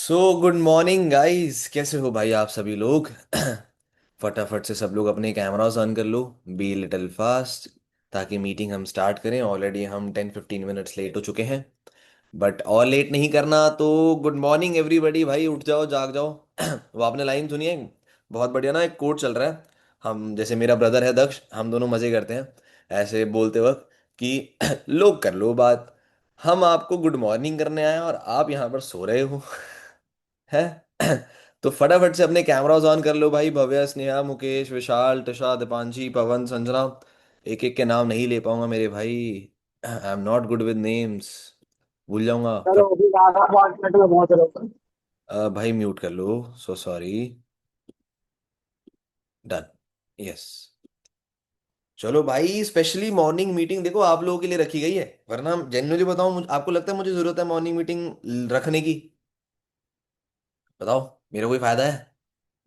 So good morning guys, कैसे हो भाई आप सभी लोग। फटाफट से सब लोग अपने कैमरास ऑन कर लो। बी लिटिल फास्ट, ताकि मीटिंग हम स्टार्ट करें। ऑलरेडी हम 10-15 मिनट्स लेट हो चुके हैं, बट और लेट नहीं करना। तो गुड मॉर्निंग एवरीबॉडी, भाई उठ जाओ, जाग जाओ। वो आपने लाइन सुनी है, बहुत बढ़िया ना, एक कोट चल रहा है। हम जैसे, मेरा ब्रदर है दक्ष, हम दोनों मजे करते हैं ऐसे बोलते वक्त कि लोग कर लो बात, हम आपको गुड मॉर्निंग करने आए हैं और आप यहाँ पर सो रहे हो। है। तो फटाफट से अपने कैमरास ऑन कर लो भाई। भव्य, स्नेहा, मुकेश, विशाल, तशा, दीपांशी, पवन, संजना, एक एक के नाम नहीं ले पाऊंगा मेरे भाई। I am not good with names, भूल जाऊंगा चलो अभी आधा 5 मिनट में पहुंच रहे हो। भाई म्यूट कर लो, सो सॉरी। डन। यस। चलो भाई, स्पेशली मॉर्निंग मीटिंग देखो आप लोगों के लिए रखी गई है, वरना जेन्युइनली बताऊं, आपको लगता है मुझे जरूरत है मॉर्निंग मीटिंग रखने की? बताओ, मेरा कोई फायदा है?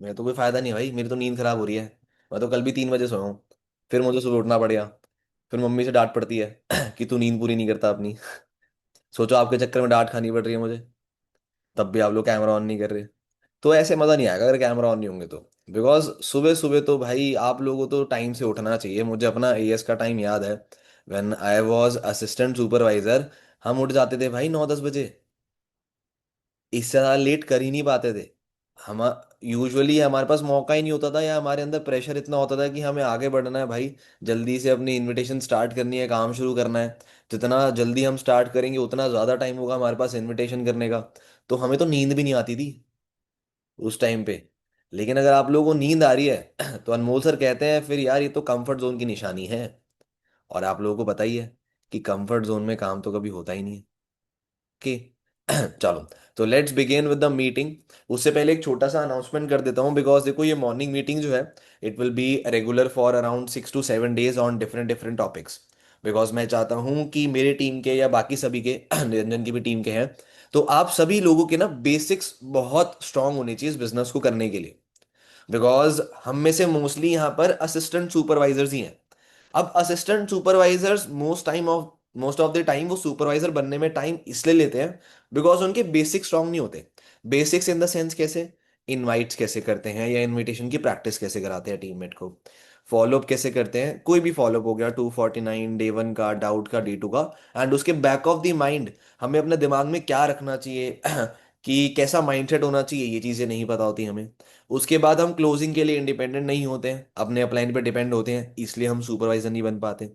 मेरा तो कोई फायदा नहीं है भाई, मेरी तो नींद खराब हो रही है। मैं तो कल भी 3 बजे सोया हूँ, फिर मुझे सुबह उठना पड़ेगा। फिर मम्मी से डांट पड़ती है कि तू नींद पूरी नहीं करता अपनी। सोचो आपके चक्कर में डांट खानी पड़ रही है मुझे, तब भी आप लोग कैमरा ऑन नहीं कर रहे। तो ऐसे मजा नहीं आएगा अगर कैमरा ऑन नहीं होंगे तो। बिकॉज सुबह सुबह तो भाई आप लोगों को तो टाइम से उठना चाहिए। मुझे अपना एएस का टाइम याद है, when I was assistant supervisor. हम उठ जाते थे भाई 9-10 बजे, इससे ज़्यादा लेट कर ही नहीं पाते थे। हम यूजुअली हमारे पास मौका ही नहीं होता था, या हमारे अंदर प्रेशर इतना होता था कि हमें आगे बढ़ना है भाई, जल्दी से अपनी इनविटेशन स्टार्ट करनी है, काम शुरू करना है। जितना जल्दी हम स्टार्ट करेंगे उतना ज़्यादा टाइम होगा हमारे पास इनविटेशन करने का। तो हमें तो नींद भी नहीं आती थी उस टाइम पे। लेकिन अगर आप लोगों को नींद आ रही है तो अनमोल सर कहते हैं फिर यार ये तो कंफर्ट जोन की निशानी है। और आप लोगों को पता ही है कि कंफर्ट जोन में काम तो कभी होता ही नहीं है कि। चलो, तो let's begin with the meeting. उससे पहले एक छोटा सा अनाउंसमेंट कर देता हूँ, बिकॉज देखो ये मॉर्निंग मीटिंग जो है, it will be regular for around 6 to 7 days on different different topics. Because मैं चाहता हूँ कि मेरे टीम के या बाकी सभी के निरंजन की भी टीम के हैं, तो आप सभी लोगों के ना बेसिक्स बहुत स्ट्रांग होनी चाहिए इस बिजनेस को करने के लिए। बिकॉज हम में से मोस्टली यहाँ पर असिस्टेंट सुपरवाइजर्स ही हैं। अब assistant supervisors most of the time वो सुपरवाइजर बनने में टाइम इसलिए लेते हैं बिकॉज उनके बेसिक्स स्ट्रांग नहीं होते। बेसिक्स इन द सेंस कैसे, इनवाइट्स कैसे करते हैं या इनविटेशन की प्रैक्टिस कैसे कराते हैं टीममेट को, फॉलोअप कैसे करते हैं, कोई भी फॉलोअप हो गया 249 डे 1 का, डाउट का, डे 2 का। एंड उसके बैक ऑफ द माइंड हमें अपने दिमाग में क्या रखना चाहिए कि कैसा माइंडसेट होना चाहिए, ये चीज़ें नहीं पता होती हमें। उसके बाद हम क्लोजिंग के लिए इंडिपेंडेंट नहीं होते हैं, अपने अपलाइन पे डिपेंड होते हैं, इसलिए हम सुपरवाइजर नहीं बन पाते।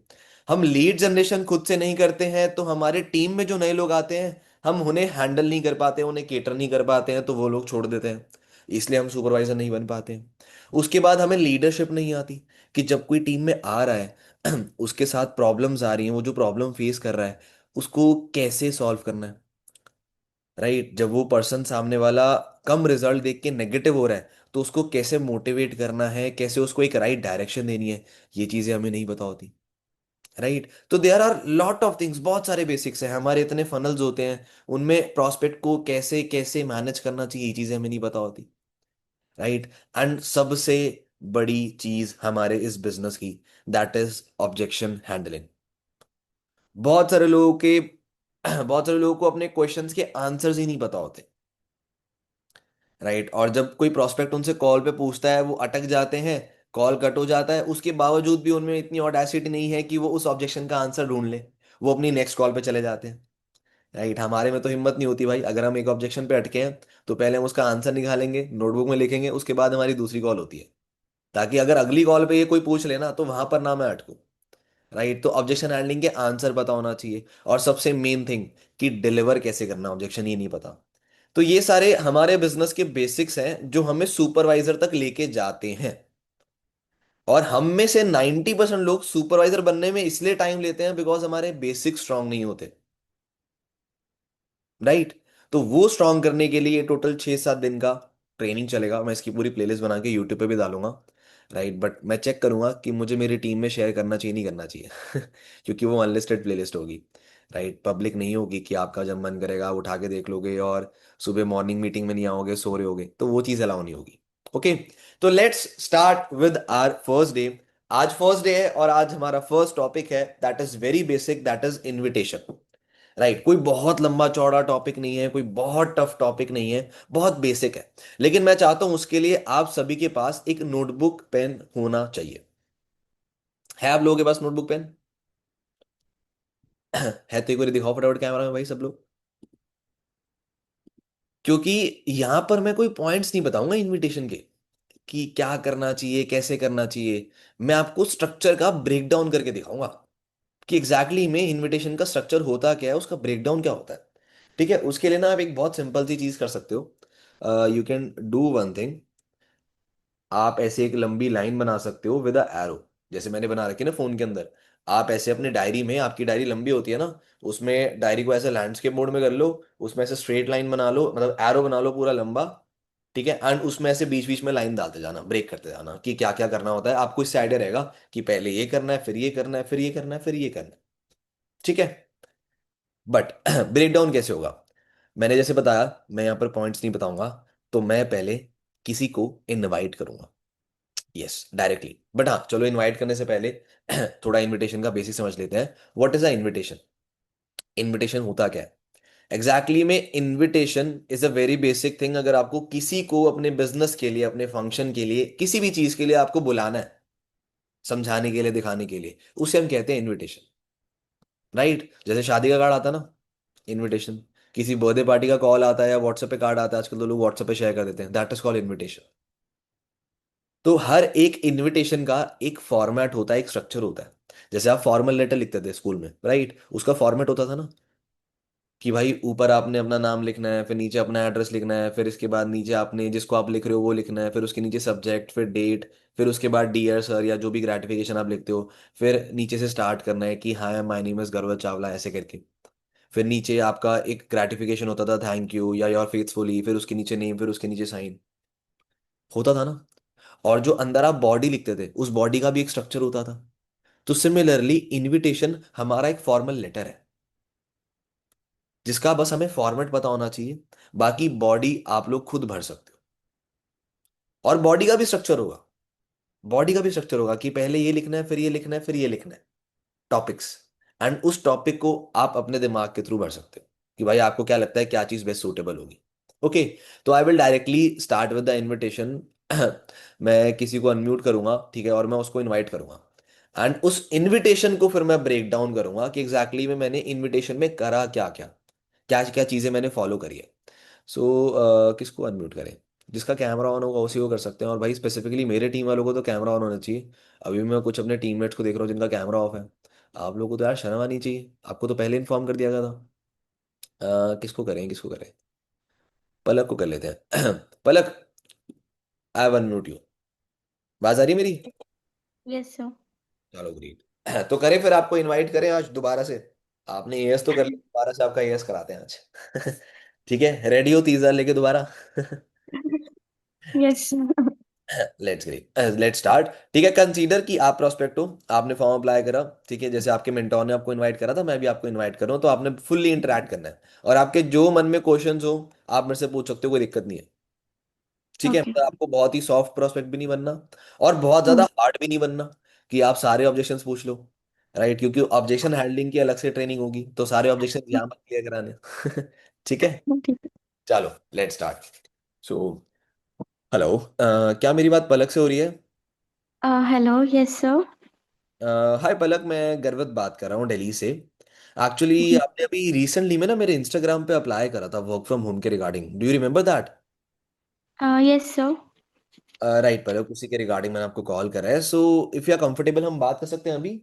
हम लीड जनरेशन खुद से नहीं करते हैं, तो हमारे टीम में जो नए लोग आते हैं हम उन्हें हैंडल नहीं कर पाते, उन्हें केटर नहीं कर पाते हैं, तो वो लोग छोड़ देते हैं, इसलिए हम सुपरवाइजर नहीं बन पाते हैं। उसके बाद हमें लीडरशिप नहीं आती, कि जब कोई टीम में आ रहा है उसके साथ प्रॉब्लम्स आ रही हैं, वो जो प्रॉब्लम फेस कर रहा है उसको कैसे सॉल्व करना है। राइट, जब वो पर्सन सामने वाला कम रिजल्ट देख के नेगेटिव हो रहा है, तो उसको कैसे मोटिवेट करना है, कैसे उसको एक राइट डायरेक्शन देनी है, ये चीजें हमें नहीं पता होती। राइट, तो there are lot of things, बहुत सारे बेसिक्स हैं हमारे, इतने फनल्स होते हैं, उनमें प्रॉस्पेक्ट को कैसे कैसे मैनेज करना चाहिए, ये चीजें हमें नहीं पता होती। राइट। एंड सबसे बड़ी चीज हमारे इस बिजनेस की, दैट इज ऑब्जेक्शन हैंडलिंग। बहुत सारे लोगों के बहुत सारे लोगों को अपने क्वेश्चंस के आंसर्स ही नहीं पता होते। राइट, और जब कोई प्रोस्पेक्ट उनसे कॉल पे पूछता है वो अटक जाते हैं, कॉल कट हो जाता है, उसके बावजूद भी उनमें इतनी ऑडेसिटी नहीं है कि वो उस ऑब्जेक्शन का आंसर ढूंढ ले, वो अपनी नेक्स्ट कॉल पे चले जाते हैं। राइट, हमारे में तो हिम्मत नहीं होती भाई, अगर हम एक ऑब्जेक्शन पे अटके हैं तो पहले हम उसका आंसर निकालेंगे, नोटबुक में लिखेंगे, उसके बाद हमारी दूसरी कॉल होती है, ताकि अगर अगली कॉल पे ये कोई पूछ लेना तो वहां पर ना मैं अटकूं। राइट, तो ऑब्जेक्शन हैंडलिंग के आंसर पता होना चाहिए, और सबसे मेन थिंग कि डिलीवर कैसे करना ऑब्जेक्शन, ये नहीं पता। तो ये सारे हमारे बिजनेस के बेसिक्स हैं जो हमें सुपरवाइजर तक लेके जाते हैं। और हम में से 90% लोग सुपरवाइजर बनने में इसलिए टाइम लेते हैं बिकॉज हमारे बेसिक स्ट्रांग नहीं होते। राइट, तो वो स्ट्रांग करने के लिए टोटल 6-7 दिन का ट्रेनिंग चलेगा। मैं इसकी पूरी प्लेलिस्ट बना के यूट्यूब पे भी डालूंगा। राइट, बट मैं चेक करूंगा कि मुझे मेरी टीम में शेयर करना चाहिए नहीं करना चाहिए क्योंकि वो अनलिस्टेड प्लेलिस्ट होगी। राइट, पब्लिक नहीं होगी कि आपका जब मन करेगा आप उठा के देख लोगे, और सुबह मॉर्निंग मीटिंग में नहीं आओगे, सो रहे होगे, तो वो चीज़ अलाउ नहीं होगी। ओके, तो let's start with our first day. आज फर्स्ट डे है और आज हमारा फर्स्ट टॉपिक है, that is very basic, that is invitation. Right, कोई बहुत लंबा चौड़ा टॉपिक नहीं है, कोई बहुत टफ टॉपिक नहीं है, बहुत बेसिक है। लेकिन मैं चाहता हूं उसके लिए आप सभी के पास एक नोटबुक पेन होना चाहिए। है आप लोगों के पास नोटबुक पेन? है तो एक बार दिखाओ फटाफट कैमरा में भाई सब लोग। क्योंकि यहां पर मैं कोई पॉइंट्स नहीं बताऊंगा इनविटेशन के कि क्या करना चाहिए, कैसे करना चाहिए। मैं आपको स्ट्रक्चर का ब्रेकडाउन करके दिखाऊंगा कि एग्जैक्टली में इनविटेशन का स्ट्रक्चर होता क्या है, उसका ब्रेकडाउन क्या होता है। ठीक है, उसके लिए ना आप एक बहुत सिंपल सी चीज कर सकते हो। You can do one thing. आप ऐसे एक लंबी लाइन बना सकते हो विद अ एरो, जैसे मैंने बना रखी है ना फोन के अंदर। आप ऐसे अपनी डायरी में, आपकी डायरी लंबी होती है ना, उसमें डायरी को ऐसे लैंडस्केप मोड में कर लो। उसमें ऐसे स्ट्रेट लाइन बना लो, मतलब एरो बना लो पूरा लंबा। ठीक है, एंड उसमें ऐसे बीच बीच में लाइन डालते जाना, ब्रेक करते जाना कि क्या क्या करना होता है। आपको इससे आइडिया रहेगा कि पहले ये करना है, फिर ये करना है, फिर ये करना है, फिर ये करना है। ठीक है। बट ब्रेक डाउन कैसे होगा? मैंने जैसे बताया, मैं यहाँ पर पॉइंट्स नहीं बताऊंगा। तो मैं पहले किसी को इनवाइट करूंगा। Yes, directly. बट हाँ चलो, इनवाइट करने से पहले थोड़ा इनविटेशन का बेसिक समझ लेते हैं। What is a invitation? Invitation होता क्या है एग्जैक्टली में? Invitation is a very basic thing. अगर आपको किसी को अपने बिजनेस के लिए, अपने फंक्शन के लिए, किसी भी चीज के लिए आपको बुलाना है, समझाने के लिए, दिखाने के लिए, उसे हम कहते हैं इनविटेशन। राइट, जैसे शादी का कार्ड आता है ना, इनविटेशन। किसी बर्थडे पार्टी का कॉल आता है या व्हाट्सएप पे कार्ड आता है, आजकल तो लोग व्हाट्सएप पे शेयर कर देते हैं, दैट इज कॉल्ड इनविटेशन। तो हर एक इनविटेशन का एक फॉर्मेट होता है, एक स्ट्रक्चर होता है। जैसे आप फॉर्मल लेटर लिखते थे स्कूल में, राइट, उसका फॉर्मेट होता था ना कि भाई ऊपर आपने अपना नाम लिखना है, फिर नीचे अपना एड्रेस लिखना है, फिर इसके बाद नीचे आपने जिसको आप लिख रहे हो वो लिखना है, फिर उसके नीचे सब्जेक्ट, फिर डेट, फिर उसके बाद डियर सर या जो भी ग्रेटिफिकेशन आप लिखते हो। फिर नीचे से स्टार्ट करना है कि हाय माय नेम इज गौरव चावला, ऐसे करके। फिर नीचे आपका एक ग्रेटिफिकेशन होता था, थैंक यू या योर फेथफुली, फिर उसके नीचे नेम, फिर उसके नीचे साइन होता था ना। और जो अंदर आप बॉडी लिखते थे, उस बॉडी का भी एक स्ट्रक्चर होता था। तो सिमिलरली इनविटेशन हमारा एक फॉर्मल लेटर है, जिसका बस हमें फॉर्मेट पता होना चाहिए। बाकी बॉडी आप लोग खुद भर सकते हो। और बॉडी का भी स्ट्रक्चर होगा। बॉडी का भी स्ट्रक्चर होगा कि पहले ये लिखना है, फिर ये लिखना है, फिर ये लिखना है, टॉपिक्स। एंड उस टॉपिक को आप अपने दिमाग के थ्रू भर सकते हो कि भाई आपको क्या लगता है क्या चीज बेस्ट सूटेबल होगी। ओके, तो I will directly start with the invitation. मैं किसी को अनम्यूट करूंगा, ठीक है, और मैं उसको इनवाइट करूंगा। एंड उस इनविटेशन को फिर मैं ब्रेक डाउन करूंगा कि एग्जैक्टली में मैंने इनविटेशन में करा क्या क्या, क्या क्या चीजें मैंने फॉलो करी है। सो किसको अनम्यूट करें? जिसका कैमरा ऑन होगा उसी को कर सकते हैं। और भाई स्पेसिफिकली मेरे टीम वालों को तो कैमरा ऑन होना चाहिए। अभी मैं कुछ अपने टीममेट्स को देख रहा हूँ जिनका कैमरा ऑफ है। आप लोगों को तो यार शर्म आनी चाहिए, आपको तो पहले इन्फॉर्म कर दिया गया था। किसको करें, किसको करें? पलक को कर लेते हैं। पलक, आई वन म्यूट यू। बात आ रही है मेरी? Yes sir. चलो ग्रेट। तो करें फिर, आपको इनवाइट करें आज दोबारा से? आपने एएस तो कर लिया, दोबारा से आपका एएस कराते हैं आज। ठीक है, रेडी हो 30,000 लेके दोबारा? Yes let's start. ठीक है, कंसीडर कि आप प्रोस्पेक्ट हो, आपने फॉर्म अप्लाई करा। ठीक है, जैसे आपके मेंटोर ने आपको इनवाइट करा था, मैं भी आपको इनवाइट कर रहा हूँ, तो आपने फुल्ली इंटरेक्ट करना है। और आपके जो मन में क्वेश्चंस हो, आप मेरे से पूछ सकते हो, कोई दिक्कत नहीं है। ठीक है, ओके। मतलब आपको बहुत ही सॉफ्ट प्रोस्पेक्ट भी नहीं बनना, और बहुत ज्यादा हार्ड भी नहीं बनना कि आप सारे ऑब्जेक्शंस पूछ लो। राइट, क्योंकि ऑब्जेक्शन हैंडलिंग की अलग से ट्रेनिंग होगी, तो सारे ऑब्जेक्शन यहाँ पर क्लियर कराने। ठीक है, ठीक है। चलो लेट्स स्टार्ट। सो हेलो, क्या मेरी बात पलक से हो रही है? Hello, yes sir. Hi Palak, मैं गर्वत बात कर रहा हूँ दिल्ली से। एक्चुअली जी। आपने अभी रिसेंटली में ना मेरे इंस्टाग्राम पे अप्लाई करा था वर्क फ्रॉम होम के regarding, do you remember that? Yes sir. Right Palak, उसी के रिगार्डिंग मैंने आपको कॉल करा है। So if you are comfortable, हम बात कर सकते हैं अभी?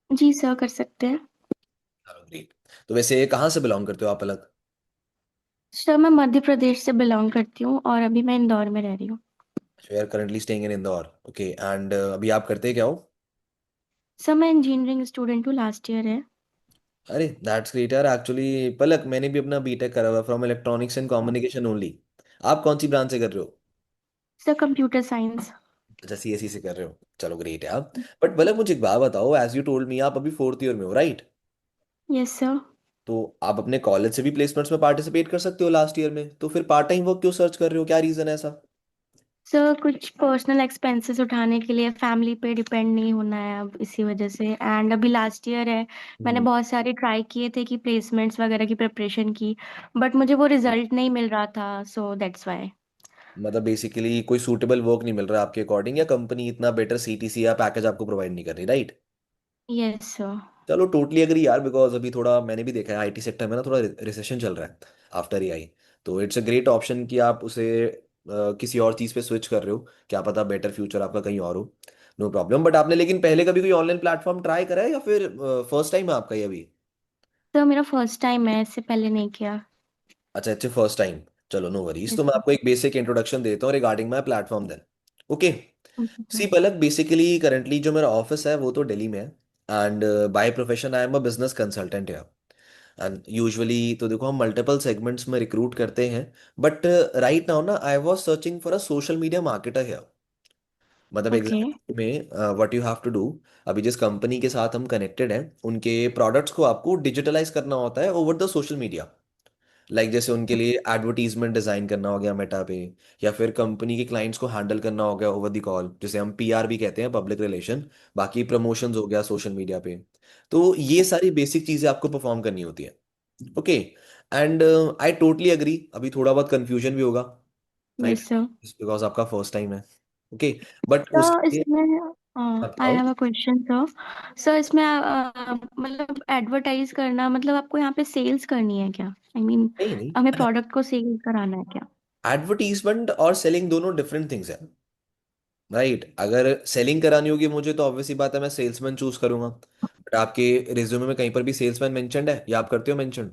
जी सर, कर सकते हैं। चलो ग्रेट। तो वैसे कहाँ से बिलोंग करते हो आप पलक? सर, मैं मध्य प्रदेश से बिलोंग करती हूँ और अभी मैं इंदौर में रह रही हूँ। You are currently staying in Indore, okay. And अभी आप करते क्या हो? सर, मैं इंजीनियरिंग स्टूडेंट हूँ, लास्ट ईयर है। अरे दैट्स ग्रेट यार। एक्चुअली पलक, मैंने भी अपना बीटेक करा हुआ from electronics and communication only. आप कौन सी ब्रांच से कर रहे हो? सर, कंप्यूटर साइंस। अच्छा, सीएससी से कर रहे हो, चलो ग्रेट है आप। बट मतलब मुझे एक बात बताओ, एज यू टोल्ड मी आप अभी फोर्थ ईयर में हो, राइट? Yes sir. तो आप अपने कॉलेज से भी प्लेसमेंट्स में पार्टिसिपेट कर सकते हो लास्ट ईयर में, तो फिर पार्ट टाइम वर्क क्यों सर्च कर रहे हो, क्या रीजन है ऐसा? सर कुछ पर्सनल एक्सपेंसेस उठाने के लिए फैमिली पे डिपेंड नहीं होना है अब, इसी वजह से। एंड अभी लास्ट ईयर है। मैंने हम्म, बहुत सारे ट्राई किए थे कि प्लेसमेंट्स वगैरह की प्रिपरेशन की, बट मुझे वो रिजल्ट नहीं मिल रहा था, सो दैट्स वाई। मतलब बेसिकली कोई सूटेबल वर्क नहीं मिल रहा आपके अकॉर्डिंग, या कंपनी इतना बेटर सीटीसी या पैकेज आपको प्रोवाइड नहीं कर रही, राइट? Yes sir. चलो टोटली अग्री यार, बिकॉज अभी थोड़ा मैंने भी देखा है आईटी सेक्टर में ना थोड़ा रिसेशन चल रहा है आफ्टर एआई। तो इट्स अ ग्रेट ऑप्शन कि आप उसे किसी और चीज़ पे स्विच कर रहे हो, क्या पता बेटर फ्यूचर आपका कहीं और हो। No problem. बट आपने लेकिन पहले कभी कोई ऑनलाइन प्लेटफॉर्म ट्राई करा है या फिर फर्स्ट टाइम है आपका ये अभी? सर मेरा फर्स्ट टाइम है, इससे पहले नहीं किया। अच्छा अच्छा, फर्स्ट टाइम। चलो नो वरीज, यस तो मैं सर। आपको एक बेसिक इंट्रोडक्शन देता हूँ regarding my platform then. Okay. Okay sir. See Palak, basically currently जो मेरा ऑफिस है वो तो दिल्ली में है। And by profession I am a business consultant है। एंड यूजुअली तो देखो हम मल्टीपल सेगमेंट्स में रिक्रूट करते हैं। बट राइट नाउ ना I was searching for a social media marketer है। मतलब ओके। एग्जैक्ट में what you have to do, अभी जिस कंपनी के साथ हम कनेक्टेड हैं उनके प्रोडक्ट्स को आपको डिजिटलाइज करना होता है ओवर द सोशल मीडिया। जैसे उनके लिए एडवर्टीजमेंट डिजाइन करना हो गया मेटा पे, या फिर कंपनी के क्लाइंट्स को हैंडल करना हो गया ओवर द कॉल, जैसे हम पीआर भी कहते हैं, पब्लिक रिलेशन। बाकी प्रमोशंस हो गया सोशल मीडिया पे। तो ये सारी बेसिक चीजें आपको परफॉर्म करनी होती है। Okay. And I totally agree, अभी थोड़ा बहुत कंफ्यूजन भी होगा, राइट? Yes sir. बिकॉज आपका फर्स्ट टाइम है। ओके। बट सर उसके इसमें आई बताओ। Have a question sir. Sir इसमें मतलब एडवर्टाइज करना, मतलब आपको यहाँ पे सेल्स करनी है क्या? आई मीन नहीं नहीं, हमें प्रोडक्ट को सेल कराना है क्या? एडवर्टीजमेंट और सेलिंग दोनों डिफरेंट थिंग्स है, राइट? अगर सेलिंग करानी होगी मुझे तो ऑब्वियसली बात है मैं सेल्समैन चूज करूंगा। बट आपके रिज्यूमे में कहीं पर भी सेल्समैन मेंशन्ड है या आप करते हो मेंशन?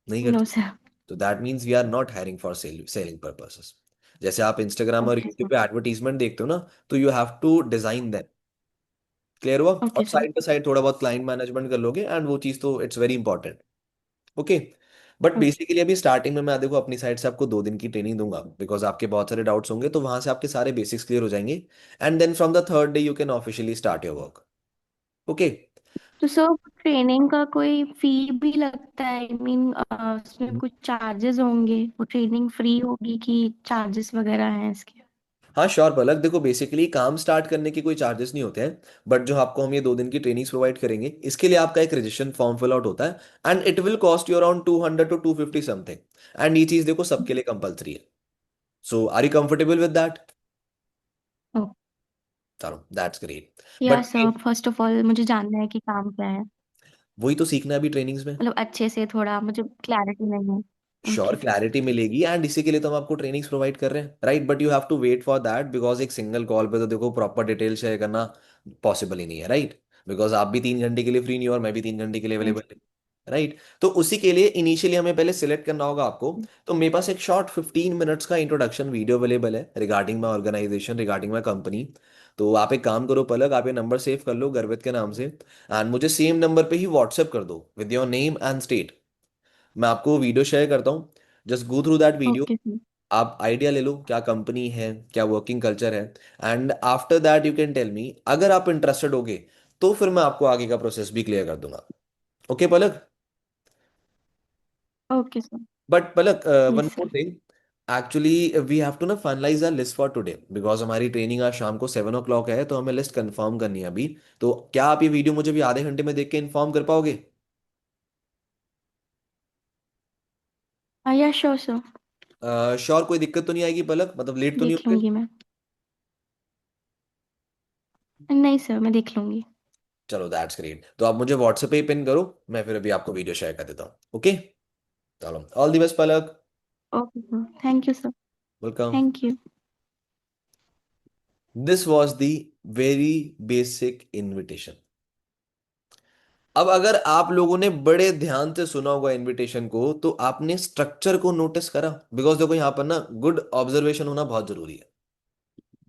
नहीं नो करते। सर। तो that means we are not hiring for selling purposes. जैसे आप इंस्टाग्राम और ओके यूट्यूब सर। पे एडवर्टीजमेंट देखते हो ना, तो you have to design them. Clear हुआ? और okay sir. Side by side थोड़ा बहुत क्लाइंट मैनेजमेंट कर लोगे, एंड वो चीज़ तो it's very important. Okay. But basically अभी स्टार्टिंग में मैं देखो अपनी साइड से आपको 2 दिन की ट्रेनिंग दूंगा, बिकॉज आपके बहुत सारे डाउट्स होंगे, तो वहां से आपके सारे बेसिक्स क्लियर हो जाएंगे। And then from the third day you can officially start your work. Okay. तो सर ट्रेनिंग का कोई फी भी लगता है? आई मीन उसमें कुछ चार्जेस होंगे? वो ट्रेनिंग फ्री होगी कि चार्जेस वगैरह हैं इसके? हाँ श्योर पलक, देखो बेसिकली काम स्टार्ट करने के कोई चार्जेस नहीं होते हैं। बट जो आपको हम ये 2 दिन की ट्रेनिंग्स प्रोवाइड करेंगे, इसके लिए आपका एक रजिस्ट्रेशन फॉर्म फिल आउट होता है। And it will cost you around 200 to 250 something. And ये चीज़ देखो सबके लिए कंपलसरी है। So are you comfortable with that? चलो दैट्स ग्रेट। या but sir, first of all मुझे जानना है कि काम क्या है। वही तो सीखना है अभी ट्रेनिंग्स में। मतलब अच्छे से थोड़ा मुझे क्लैरिटी नहीं है। Sure okay sir. क्लैरिटी मिलेगी, एंड इसी के लिए तो हम आपको ट्रेनिंग्स प्रोवाइड कर रहे हैं, right? But you have to wait for that, because एक सिंगल कॉल पे तो देखो प्रॉपर डिटेल शेयर करना पॉसिबल ही नहीं है, राइट? बिकॉज आप भी 3 घंटे के लिए फ्री नहीं हो और मैं भी 3 घंटे के लिए यस। Available, right? तो उसी के लिए इनिशियली हमें पहले सिलेक्ट करना होगा आपको। तो मेरे पास एक शॉर्ट 15 मिनट्स का इंट्रोडक्शन वीडियो अवेलेबल है regarding my organisation, regarding my company. तो आप एक काम करो पलक, आप ये नंबर सेव कर लो गर्वित के नाम से, एंड मुझे सेम नंबर पे ही व्हाट्सएप कर दो with your name and state. मैं आपको वीडियो शेयर करता हूँ, just go through that video. Okay sir. आप आइडिया ले लो क्या कंपनी है, क्या वर्किंग कल्चर है। And after that you can tell me, अगर आप इंटरेस्टेड होगे तो फिर मैं आपको आगे का प्रोसेस भी क्लियर कर दूंगा। Okay Palak? Okay sir. But Palak, one yes more sir. Thing. Actually we have to ना finalise our list for today, because हमारी ट्रेनिंग आज शाम को 7 o'clock है, तो हमें लिस्ट कंफर्म करनी है अभी। तो क्या आप ये वीडियो मुझे भी आधे घंटे में देख के इन्फॉर्म कर पाओगे? या श्योर सर। श्योर? कोई दिक्कत तो नहीं आएगी पलक, मतलब लेट तो नहीं देख होगे? लूंगी मैं। नहीं सर, मैं देख लूंगी। चलो दैट्स ग्रेट, तो आप मुझे व्हाट्सएप पे ही पिन करो, मैं फिर अभी आपको वीडियो शेयर कर देता हूँ। ओके। चलो all the best Palak. Okay sir, thank you sir. Welcome. Thank you. This was the very basic invitation. अब अगर आप लोगों ने बड़े ध्यान से सुना होगा इनविटेशन को, तो आपने स्ट्रक्चर को नोटिस करा, बिकॉज देखो यहाँ पर ना गुड ऑब्जर्वेशन होना बहुत जरूरी है।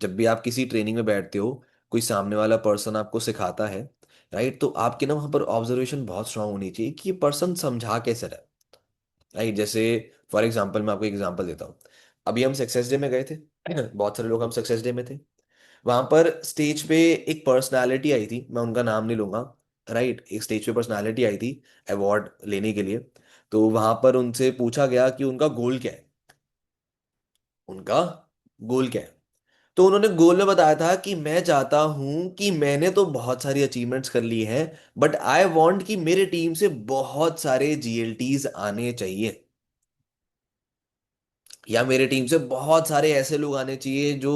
जब भी आप किसी ट्रेनिंग में बैठते हो, कोई सामने वाला पर्सन आपको सिखाता है, राइट? तो आपके ना वहां पर ऑब्जर्वेशन बहुत स्ट्रांग होनी चाहिए कि ये पर्सन समझा कैसे रहा है, राइट? जैसे फॉर एग्जाम्पल मैं आपको एग्जाम्पल देता हूँ। अभी हम सक्सेस डे में गए थे, बहुत सारे लोग हम सक्सेस डे में थे। वहां पर स्टेज पे एक पर्सनालिटी आई थी, मैं उनका नाम नहीं लूंगा, राइट? एक स्टेज पे पर्सनालिटी आई थी अवार्ड लेने के लिए। तो वहां पर उनसे पूछा गया कि उनका गोल क्या है, उनका गोल क्या है। तो उन्होंने गोल में बताया था कि मैं चाहता हूं कि मैंने तो बहुत सारी अचीवमेंट्स कर ली हैं, बट आई वांट कि मेरे टीम से बहुत सारे जीएलटीज आने चाहिए, या मेरे टीम से बहुत सारे ऐसे लोग आने चाहिए जो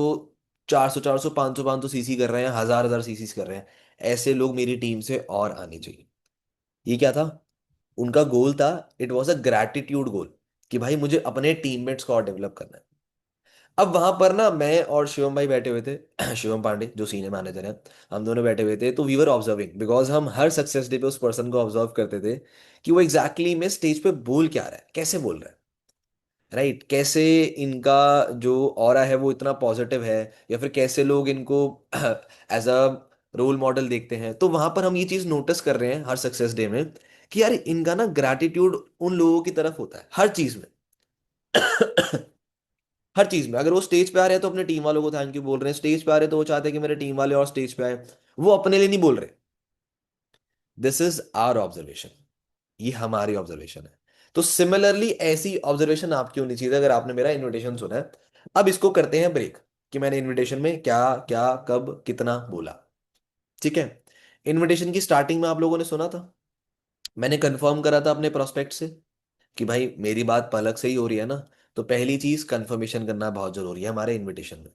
400 400 500 500 सीसी कर रहे हैं, 1000 1000 सीसी कर रहे हैं। ऐसे लोग मेरी टीम से और आने चाहिए। ये क्या था? उनका गोल था, इट वॉज अ ग्रैटिट्यूड गोल, कि भाई मुझे अपने टीममेट्स को और डेवलप करना है। अब वहां पर ना मैं और शिवम भाई बैठे हुए थे शिवम पांडे जो सीनियर मैनेजर है, हम दोनों बैठे हुए थे। तो वी वर ऑब्जर्विंग, बिकॉज हम हर सक्सेस डे पे उस पर्सन को ऑब्जर्व करते थे कि वो एग्जैक्टली में स्टेज पे बोल क्या रहा है, कैसे बोल रहा है, राइट? कैसे इनका जो ऑरा है वो इतना पॉजिटिव है, या फिर कैसे लोग इनको एज अ रोल मॉडल देखते हैं। तो वहां पर हम ये चीज नोटिस कर रहे हैं हर सक्सेस डे में, कि यार इनका ना ग्रैटिट्यूड उन लोगों की तरफ होता है हर चीज में। हर चीज में अगर वो स्टेज पे आ रहे हैं तो अपने टीम वालों को थैंक यू बोल रहे हैं, स्टेज पे आ रहे हैं तो वो चाहते हैं कि मेरे टीम वाले और स्टेज पे आए, वो अपने लिए नहीं बोल रहे। दिस इज आवर ऑब्जर्वेशन, ये हमारी ऑब्जर्वेशन है। तो सिमिलरली ऐसी ऑब्जर्वेशन आपकी होनी चाहिए अगर आपने मेरा इनविटेशन सुना है। अब इसको करते हैं ब्रेक, कि मैंने इनविटेशन में क्या क्या कब कितना बोला। ठीक है, इनविटेशन की स्टार्टिंग में आप लोगों ने सुना था, मैंने कंफर्म करा था अपने प्रोस्पेक्ट से कि भाई मेरी बात पलक से ही हो रही है ना। तो पहली चीज कंफर्मेशन करना बहुत जरूरी है हमारे इनविटेशन में,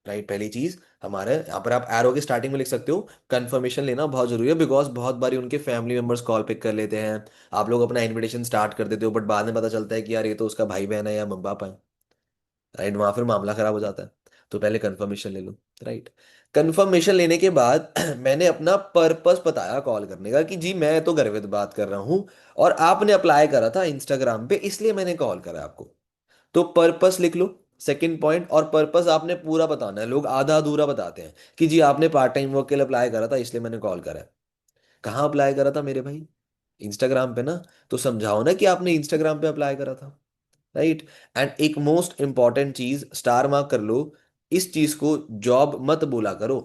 राइट? पहली चीज हमारे यहाँ पर आप एरो के स्टार्टिंग में लिख सकते हो, कंफर्मेशन लेना बहुत जरूरी है, बिकॉज बहुत बारी उनके फैमिली मेंबर्स कॉल पिक कर लेते हैं। आप लोग अपना इनविटेशन स्टार्ट कर देते हो, बट बाद में पता चलता है कि यार ये तो उसका भाई बहन है या मम्मी पापा है, राइट? वहां फिर मामला खराब हो जाता है। तो पहले कंफर्मेशन ले लो, राइट? कंफर्मेशन लेने के बाद मैंने अपना पर्पस बताया कॉल करने का, कि जी मैं तो गर्वित बात कर रहा हूँ, और आपने अप्लाई करा था इंस्टाग्राम पे इसलिए मैंने कॉल करा आपको। तो पर्पस लिख लो, सेकंड पॉइंट। और पर्पस आपने पूरा बताना है, लोग आधा अधूरा बताते हैं कि जी आपने पार्ट टाइम वर्क के लिए अप्लाई करा था इसलिए मैंने कॉल करा है। कहाँ अप्लाई करा था मेरे भाई? इंस्टाग्राम पे ना। तो समझाओ ना कि आपने इंस्टाग्राम पे अप्लाई करा था, राइट? एंड एक मोस्ट इंपॉर्टेंट चीज स्टार मार्क कर लो, इस चीज को जॉब मत बोला करो।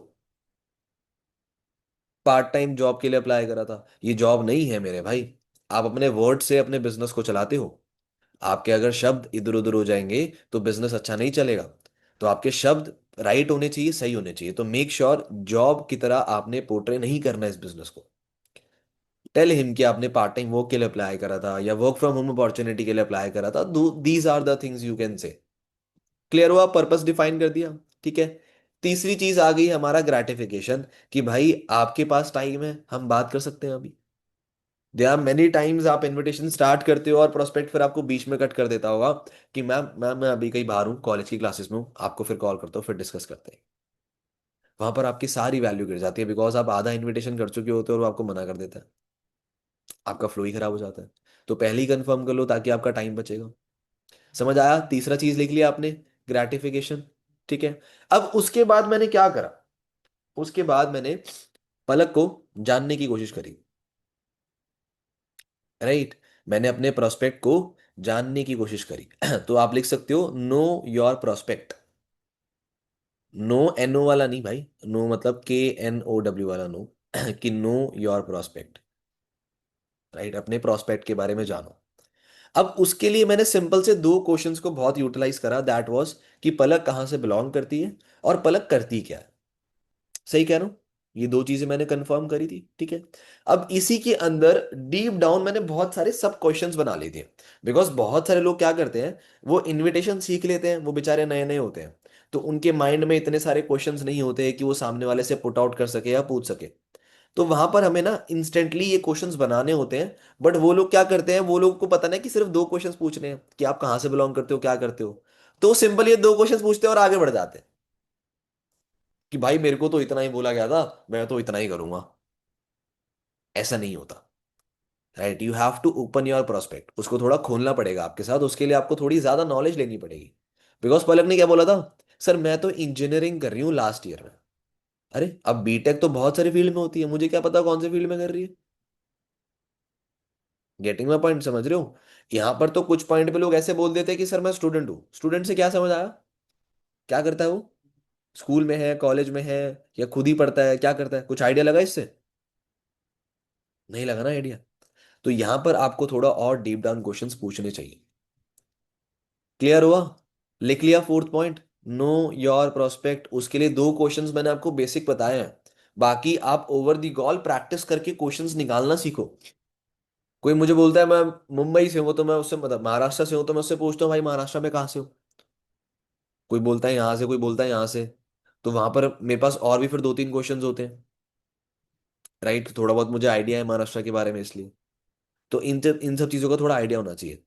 पार्ट टाइम जॉब के लिए अप्लाई करा था, ये जॉब नहीं है मेरे भाई। आप अपने वर्ड से अपने बिजनेस को चलाते हो, आपके अगर शब्द इधर उधर हो जाएंगे तो बिजनेस अच्छा नहीं चलेगा। तो आपके शब्द राइट होने चाहिए, सही होने चाहिए। तो मेक श्योर जॉब की तरह आपने पोर्ट्रे नहीं करना इस बिजनेस को। टेल हिम कि आपने पार्ट टाइम वर्क के लिए अप्लाई करा था या वर्क फ्रॉम होम अपॉर्चुनिटी के लिए अप्लाई करा था। These are the things you can say. Clear हुआ? पर्पस डिफाइन कर दिया, ठीक है। तीसरी चीज आ गई हमारा ग्रेटिफिकेशन, कि भाई आपके पास टाइम है, हम बात कर सकते हैं अभी। देयर आर मेनी टाइम्स आप इनविटेशन स्टार्ट करते हो और प्रोस्पेक्ट फिर आपको बीच में कट कर देता होगा कि मैम मैम मैं अभी कहीं बाहर हूँ, कॉलेज की क्लासेस में हूँ, आपको फिर कॉल करता हूँ, फिर डिस्कस करते हैं। वहां पर आपकी सारी वैल्यू गिर जाती है, बिकॉज आप आधा इनविटेशन कर चुके होते हो और वो आपको मना कर देता है, आपका फ्लो ही खराब हो जाता है। तो पहले ही कंफर्म कर लो ताकि आपका टाइम बचेगा। समझ आया? तीसरा चीज लिख लिया आपने, ग्रेटिफिकेशन, ठीक है। अब उसके बाद मैंने क्या करा? उसके बाद मैंने पलक को जानने की कोशिश करी, राइट? मैंने अपने प्रोस्पेक्ट को जानने की कोशिश करी तो आप लिख सकते हो know your prospect. No N O वाला नहीं भाई, नो मतलब KNOW वाला नो कि नो योर प्रोस्पेक्ट, राइट? अपने प्रोस्पेक्ट के बारे में जानो। अब उसके लिए मैंने सिंपल से दो क्वेश्चंस को बहुत यूटिलाइज करा, दैट वाज कि पलक कहाँ से बिलोंग करती है और पलक करती क्या है। सही कह रहा हूं? ये दो चीजें मैंने कंफर्म करी थी, ठीक है। अब इसी के अंदर डीप डाउन मैंने बहुत सारे सब क्वेश्चंस बना लिए थे, बिकॉज बहुत सारे लोग क्या करते हैं, वो इनविटेशन सीख लेते हैं, वो बेचारे नए नए होते हैं, तो उनके माइंड में इतने सारे क्वेश्चंस नहीं होते हैं कि वो सामने वाले से पुट आउट कर सके या पूछ सके। तो वहां पर हमें ना इंस्टेंटली ये क्वेश्चंस बनाने होते हैं। बट वो लोग क्या करते हैं, वो लोग को पता नहीं कि सिर्फ दो क्वेश्चंस पूछने हैं कि आप कहाँ से बिलोंग करते हो, क्या करते हो। तो सिंपल ये दो क्वेश्चंस पूछते हैं और आगे बढ़ जाते हैं कि भाई मेरे को तो इतना ही बोला गया था, मैं तो इतना ही करूंगा। ऐसा नहीं होता, right? You have to open your prospect, उसको थोड़ा खोलना पड़ेगा आपके साथ, उसके लिए आपको थोड़ी ज्यादा नॉलेज लेनी पड़ेगी। बिकॉज पलक ने क्या बोला था, सर मैं तो इंजीनियरिंग कर रही हूँ लास्ट ईयर में। अरे अब बीटेक तो बहुत सारी फील्ड में होती है, मुझे क्या पता कौन से फील्ड में कर रही है। Getting my point? समझ रहे हो? यहाँ पर तो कुछ पॉइंट पे लोग ऐसे बोल देते हैं कि सर मैं स्टूडेंट हूँ। स्टूडेंट से क्या समझ आया? क्या करता है वो? स्कूल में है, कॉलेज में है, या खुद ही पढ़ता है, क्या करता है? कुछ आइडिया लगा इससे? नहीं लगा ना आइडिया। तो यहां पर आपको थोड़ा और डीप डाउन क्वेश्चंस पूछने चाहिए। क्लियर हुआ? लिख लिया fourth point, no your prospect. उसके लिए दो क्वेश्चंस मैंने आपको बेसिक बताए हैं, बाकी आप ओवर दी गॉल प्रैक्टिस करके क्वेश्चंस निकालना सीखो। कोई मुझे बोलता है मैं मुंबई से हूं, तो मैं उससे मतलब महाराष्ट्र से हूं, तो मैं उससे पूछता हूँ भाई महाराष्ट्र में कहाँ से हो। कोई बोलता है यहाँ से, कोई बोलता है यहाँ से। तो वहां पर मेरे पास और भी फिर दो तीन क्वेश्चंस होते हैं, राइट। थोड़ा बहुत मुझे आइडिया है महाराष्ट्र के बारे में, इसलिए तो इन सब चीजों का थोड़ा आइडिया होना चाहिए।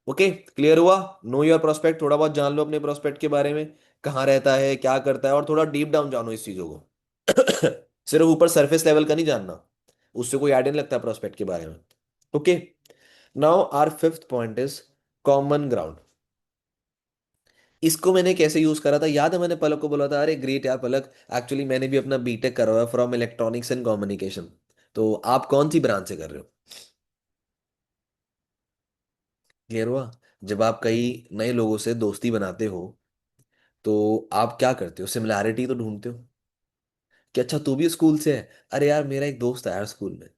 ओके, क्लियर हुआ। नो योर प्रोस्पेक्ट, थोड़ा बहुत जान लो अपने प्रोस्पेक्ट के बारे में, कहाँ रहता है, क्या करता है, और थोड़ा डीप डाउन जानो इस चीजों को। सिर्फ ऊपर सरफेस लेवल का नहीं जानना, उससे कोई आइडिया नहीं लगता प्रोस्पेक्ट के बारे में। Okay, now our fifth point is common ground. इसको मैंने कैसे यूज करा था, याद है मैंने पलक को बोला था, अरे ग्रेट यार पलक, एक्चुअली मैंने भी अपना बीटेक करा हुआ है फ्रॉम इलेक्ट्रॉनिक्स एंड कम्युनिकेशन। तो आप कौन सी ब्रांच से कर रहे हो? क्लियर हुआ। जब आप कई नए लोगों से दोस्ती बनाते हो, तो आप क्या करते हो, सिमिलैरिटी तो ढूंढते हो कि अच्छा तू भी स्कूल से है, अरे यार मेरा एक दोस्त है यार स्कूल में।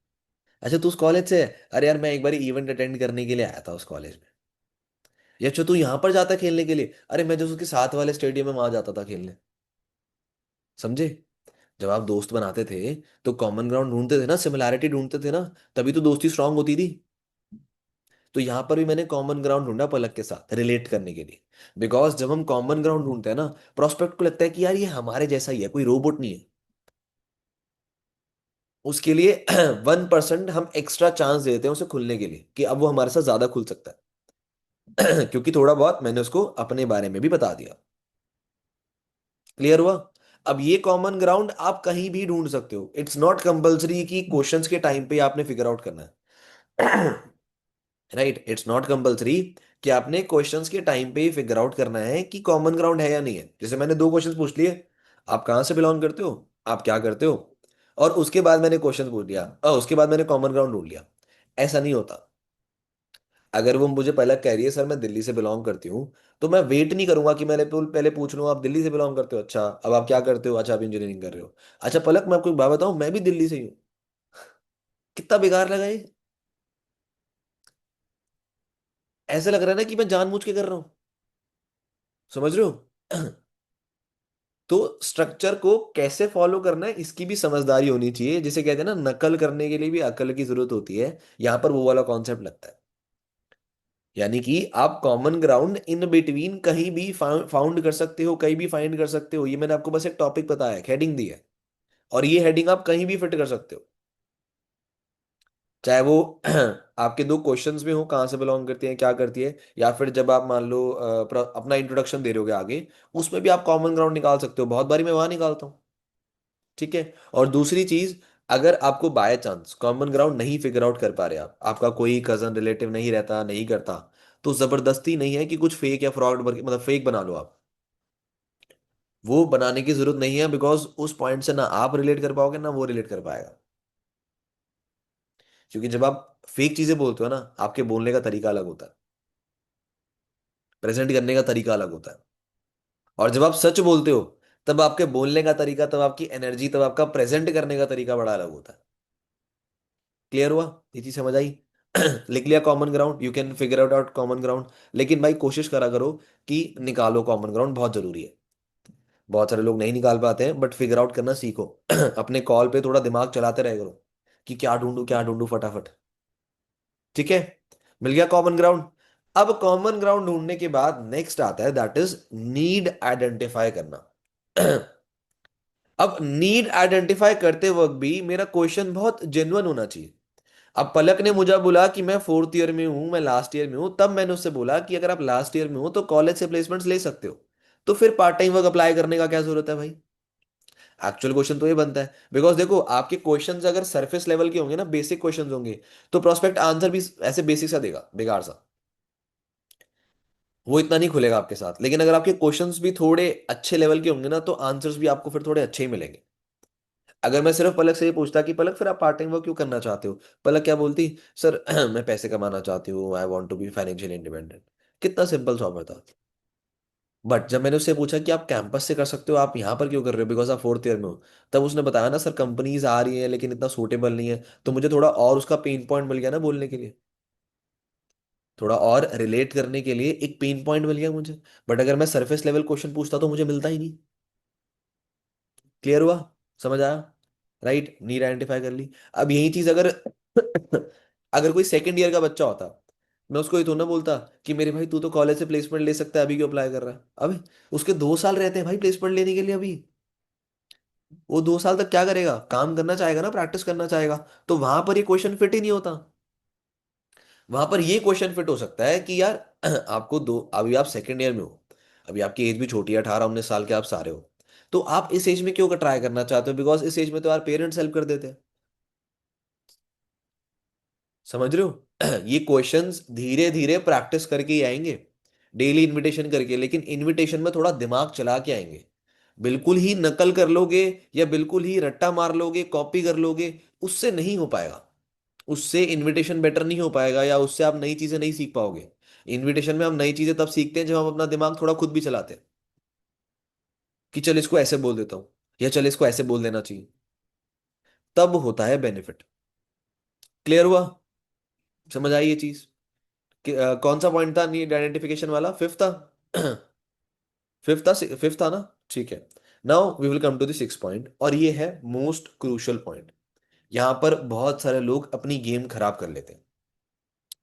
अच्छा तू उस कॉलेज से है, अरे यार मैं एक बार इवेंट अटेंड करने के लिए आया था उस कॉलेज में। या अच्छा तू यहाँ पर जाता है खेलने के लिए, अरे मैं जो उसके साथ वाले स्टेडियम में वहां जाता था खेलने। समझे? जब आप दोस्त बनाते थे तो कॉमन ग्राउंड ढूंढते थे ना, सिमिलैरिटी ढूंढते थे ना, तभी तो दोस्ती स्ट्रांग होती थी। तो यहां पर भी मैंने कॉमन ग्राउंड ढूंढा पलक के साथ रिलेट करने के लिए। बिकॉज जब हम कॉमन ग्राउंड ढूंढते हैं ना, प्रोस्पेक्ट को लगता है कि यार ये हमारे जैसा ही है, कोई रोबोट नहीं है। उसके लिए 1% हम एक्स्ट्रा चांस देते हैं उसे खुलने के लिए, कि अब वो हमारे साथ ज्यादा खुल सकता है। क्योंकि थोड़ा बहुत मैंने उसको अपने बारे में भी बता दिया। क्लियर हुआ। अब ये कॉमन ग्राउंड आप कहीं भी ढूंढ सकते हो, इट्स नॉट कंपल्सरी कि क्वेश्चंस के टाइम पे आपने फिगर आउट करना है। राइट, इट्स नॉट कंपल्सरी कि आपने क्वेश्चंस के टाइम पे ही फिगर आउट करना है कि कॉमन ग्राउंड है या नहीं है। जैसे मैंने दो क्वेश्चंस पूछ लिए, आप कहाँ से बिलोंग करते हो, आप क्या करते हो, और उसके बाद मैंने क्वेश्चन पूछ लिया, उसके बाद मैंने कॉमन ग्राउंड ढूंढ लिया। ऐसा नहीं होता। अगर वो मुझे पहले कह रही है सर मैं दिल्ली से बिलोंग करती हूँ, तो मैं वेट नहीं करूंगा कि मैंने पहले पूछ लूँ आप दिल्ली से बिलोंग करते हो, अच्छा अब आप क्या करते हो, अच्छा आप इंजीनियरिंग कर रहे हो। अच्छा पलक मैं आपको एक बात बताऊं, मैं भी दिल्ली से ही हूँ। कितना बेकार लगा ये। ऐसा लग रहा है ना कि मैं जानबूझ के कर रहा हूँ। समझ रहे हो? तो स्ट्रक्चर को कैसे फॉलो करना है इसकी भी समझदारी होनी चाहिए, जिसे कहते हैं ना नकल करने के लिए भी अकल की जरूरत होती है। यहां पर वो वाला कॉन्सेप्ट लगता है। यानी कि आप कॉमन ग्राउंड इन बिटवीन कहीं भी फाउंड कर सकते हो, कहीं भी फाइंड कर सकते हो। ये मैंने आपको बस एक टॉपिक बताया है, हेडिंग दी है, और ये हेडिंग आप कहीं भी फिट कर सकते हो। चाहे वो आपके दो क्वेश्चंस में हो, कहाँ से बिलोंग करती है क्या करती है, या फिर जब आप मान लो अपना इंट्रोडक्शन दे रहे होगे आगे, उसमें भी आप कॉमन ग्राउंड निकाल सकते हो। बहुत बारी मैं वहां निकालता हूँ। ठीक है। और दूसरी चीज, अगर आपको बाय चांस कॉमन ग्राउंड नहीं फिगर आउट कर पा रहे आप, आपका कोई कजन रिलेटिव नहीं रहता, नहीं करता, तो जबरदस्ती नहीं है कि कुछ फेक या फ्रॉड मतलब फेक बना लो आप। वो बनाने की जरूरत नहीं है, बिकॉज उस पॉइंट से ना आप रिलेट कर पाओगे ना वो रिलेट कर पाएगा। क्योंकि जब आप फेक चीजें बोलते हो ना, आपके बोलने का तरीका अलग होता है, प्रेजेंट करने का तरीका अलग होता है। और जब आप सच बोलते हो, तब आपके बोलने का तरीका, तब आपकी एनर्जी, तब आपका प्रेजेंट करने का तरीका बड़ा अलग होता है। क्लियर हुआ? ये चीज समझ आई? लिख लिया common ground, you can figure out out common ground. लेकिन भाई कोशिश करा करो कि निकालो कॉमन ग्राउंड, बहुत जरूरी है। बहुत सारे लोग नहीं निकाल पाते हैं, बट फिगर आउट करना सीखो। अपने कॉल पे थोड़ा दिमाग चलाते रहे करो कि क्या ढूंढूं फटाफट। ठीक है, मिल गया कॉमन ग्राउंड। अब कॉमन ग्राउंड ढूंढने के बाद नेक्स्ट आता है, दैट इज नीड आइडेंटिफाई करना। अब नीड आइडेंटिफाई करते वक्त भी मेरा क्वेश्चन बहुत जेन्युइन होना चाहिए। अब पलक ने मुझे बोला कि मैं फोर्थ ईयर में हूं, मैं लास्ट ईयर में हूं, तब मैंने उससे बोला कि अगर आप लास्ट ईयर में हो तो कॉलेज से प्लेसमेंट्स ले सकते हो, तो फिर पार्ट टाइम वर्क अप्लाई करने का क्या जरूरत है भाई। एक्चुअल क्वेश्चन तो ये बनता है, बिकॉज देखो आपके क्वेश्चंस अगर सरफेस लेवल के होंगे ना, बेसिक क्वेश्चंस होंगे, तो प्रोस्पेक्ट आंसर भी ऐसे बेसिक सा देगा, बेकार सा। वो इतना नहीं खुलेगा आपके साथ। लेकिन अगर आपके क्वेश्चंस भी थोड़े अच्छे लेवल के होंगे ना, तो आंसर्स भी आपको फिर थोड़े अच्छे ही मिलेंगे। अगर मैं सिर्फ पलक से ये पूछता कि पलक फिर आप पार्ट टाइम वर्क क्यों करना चाहते हो, पलक क्या बोलती, सर मैं पैसे कमाना चाहती हूँ, I want to be financially independent. कितना सिंपल सॉल्व था। बट जब मैंने उससे पूछा कि आप कैंपस से कर सकते हो, आप यहाँ पर क्यों कर रहे हो, बिकॉज आप फोर्थ ईयर में हो, तब उसने बताया ना सर कंपनीज आ रही हैं लेकिन इतना सूटेबल नहीं है, तो मुझे थोड़ा और उसका पेन पॉइंट मिल गया ना बोलने के लिए। थोड़ा और रिलेट करने के लिए एक पेन पॉइंट मिल गया मुझे। बट अगर मैं सरफेस लेवल क्वेश्चन पूछता तो मुझे मिलता ही नहीं। क्लियर हुआ? समझ आया? राइट, नीड आइडेंटिफाई कर ली। अब यही चीज अगर अगर कोई सेकंड ईयर का बच्चा होता, मैं उसको ये तो ना बोलता कि मेरे भाई तू तो कॉलेज से प्लेसमेंट ले सकता है, अभी क्यों अप्लाई कर रहा है? अबे उसके 2 साल रहते हैं भाई प्लेसमेंट लेने के लिए अभी। वो 2 साल तक क्या करेगा? काम करना चाहेगा ना, प्रैक्टिस करना चाहेगा। तो वहां पर ये क्वेश्चन फिट ही नहीं होता। वहां पर ये क्वेश्चन फिट हो सकता है कि यार आपको दो, अभी आप सेकेंड ईयर में हो, अभी आपकी एज भी छोटी है, 18-19 साल के आप सारे हो। तो आप इस एज में क्यों ट्राई करना चाहते हो? बिकॉज इस एज में तो यार पेरेंट्स हेल्प कर देते हैं। समझ रहे हो? ये क्वेश्चंस धीरे धीरे प्रैक्टिस करके ही आएंगे, डेली इनविटेशन करके, लेकिन इनविटेशन में थोड़ा दिमाग चला के आएंगे। बिल्कुल ही नकल कर लोगे या बिल्कुल ही रट्टा मार लोगे, कॉपी कर लोगे, उससे नहीं हो पाएगा। उससे इनविटेशन बेटर नहीं हो पाएगा, या उससे आप नई चीजें नहीं सीख पाओगे। इनविटेशन में हम नई चीजें तब सीखते हैं जब हम अपना दिमाग थोड़ा खुद भी चलाते हैं, कि चल इसको ऐसे बोल देता हूँ, या चल इसको ऐसे बोल देना चाहिए। तब होता है बेनिफिट। क्लियर हुआ? समझ आई ये चीज? कौन सा पॉइंट था नीड आइडेंटिफिकेशन वाला? फिफ्थ था? फिफ्थ था, फिफ्थ था ना? ठीक है। Now we will come to the six point, और ये है मोस्ट क्रूशियल पॉइंट। यहाँ पर बहुत सारे लोग अपनी गेम खराब कर लेते हैं।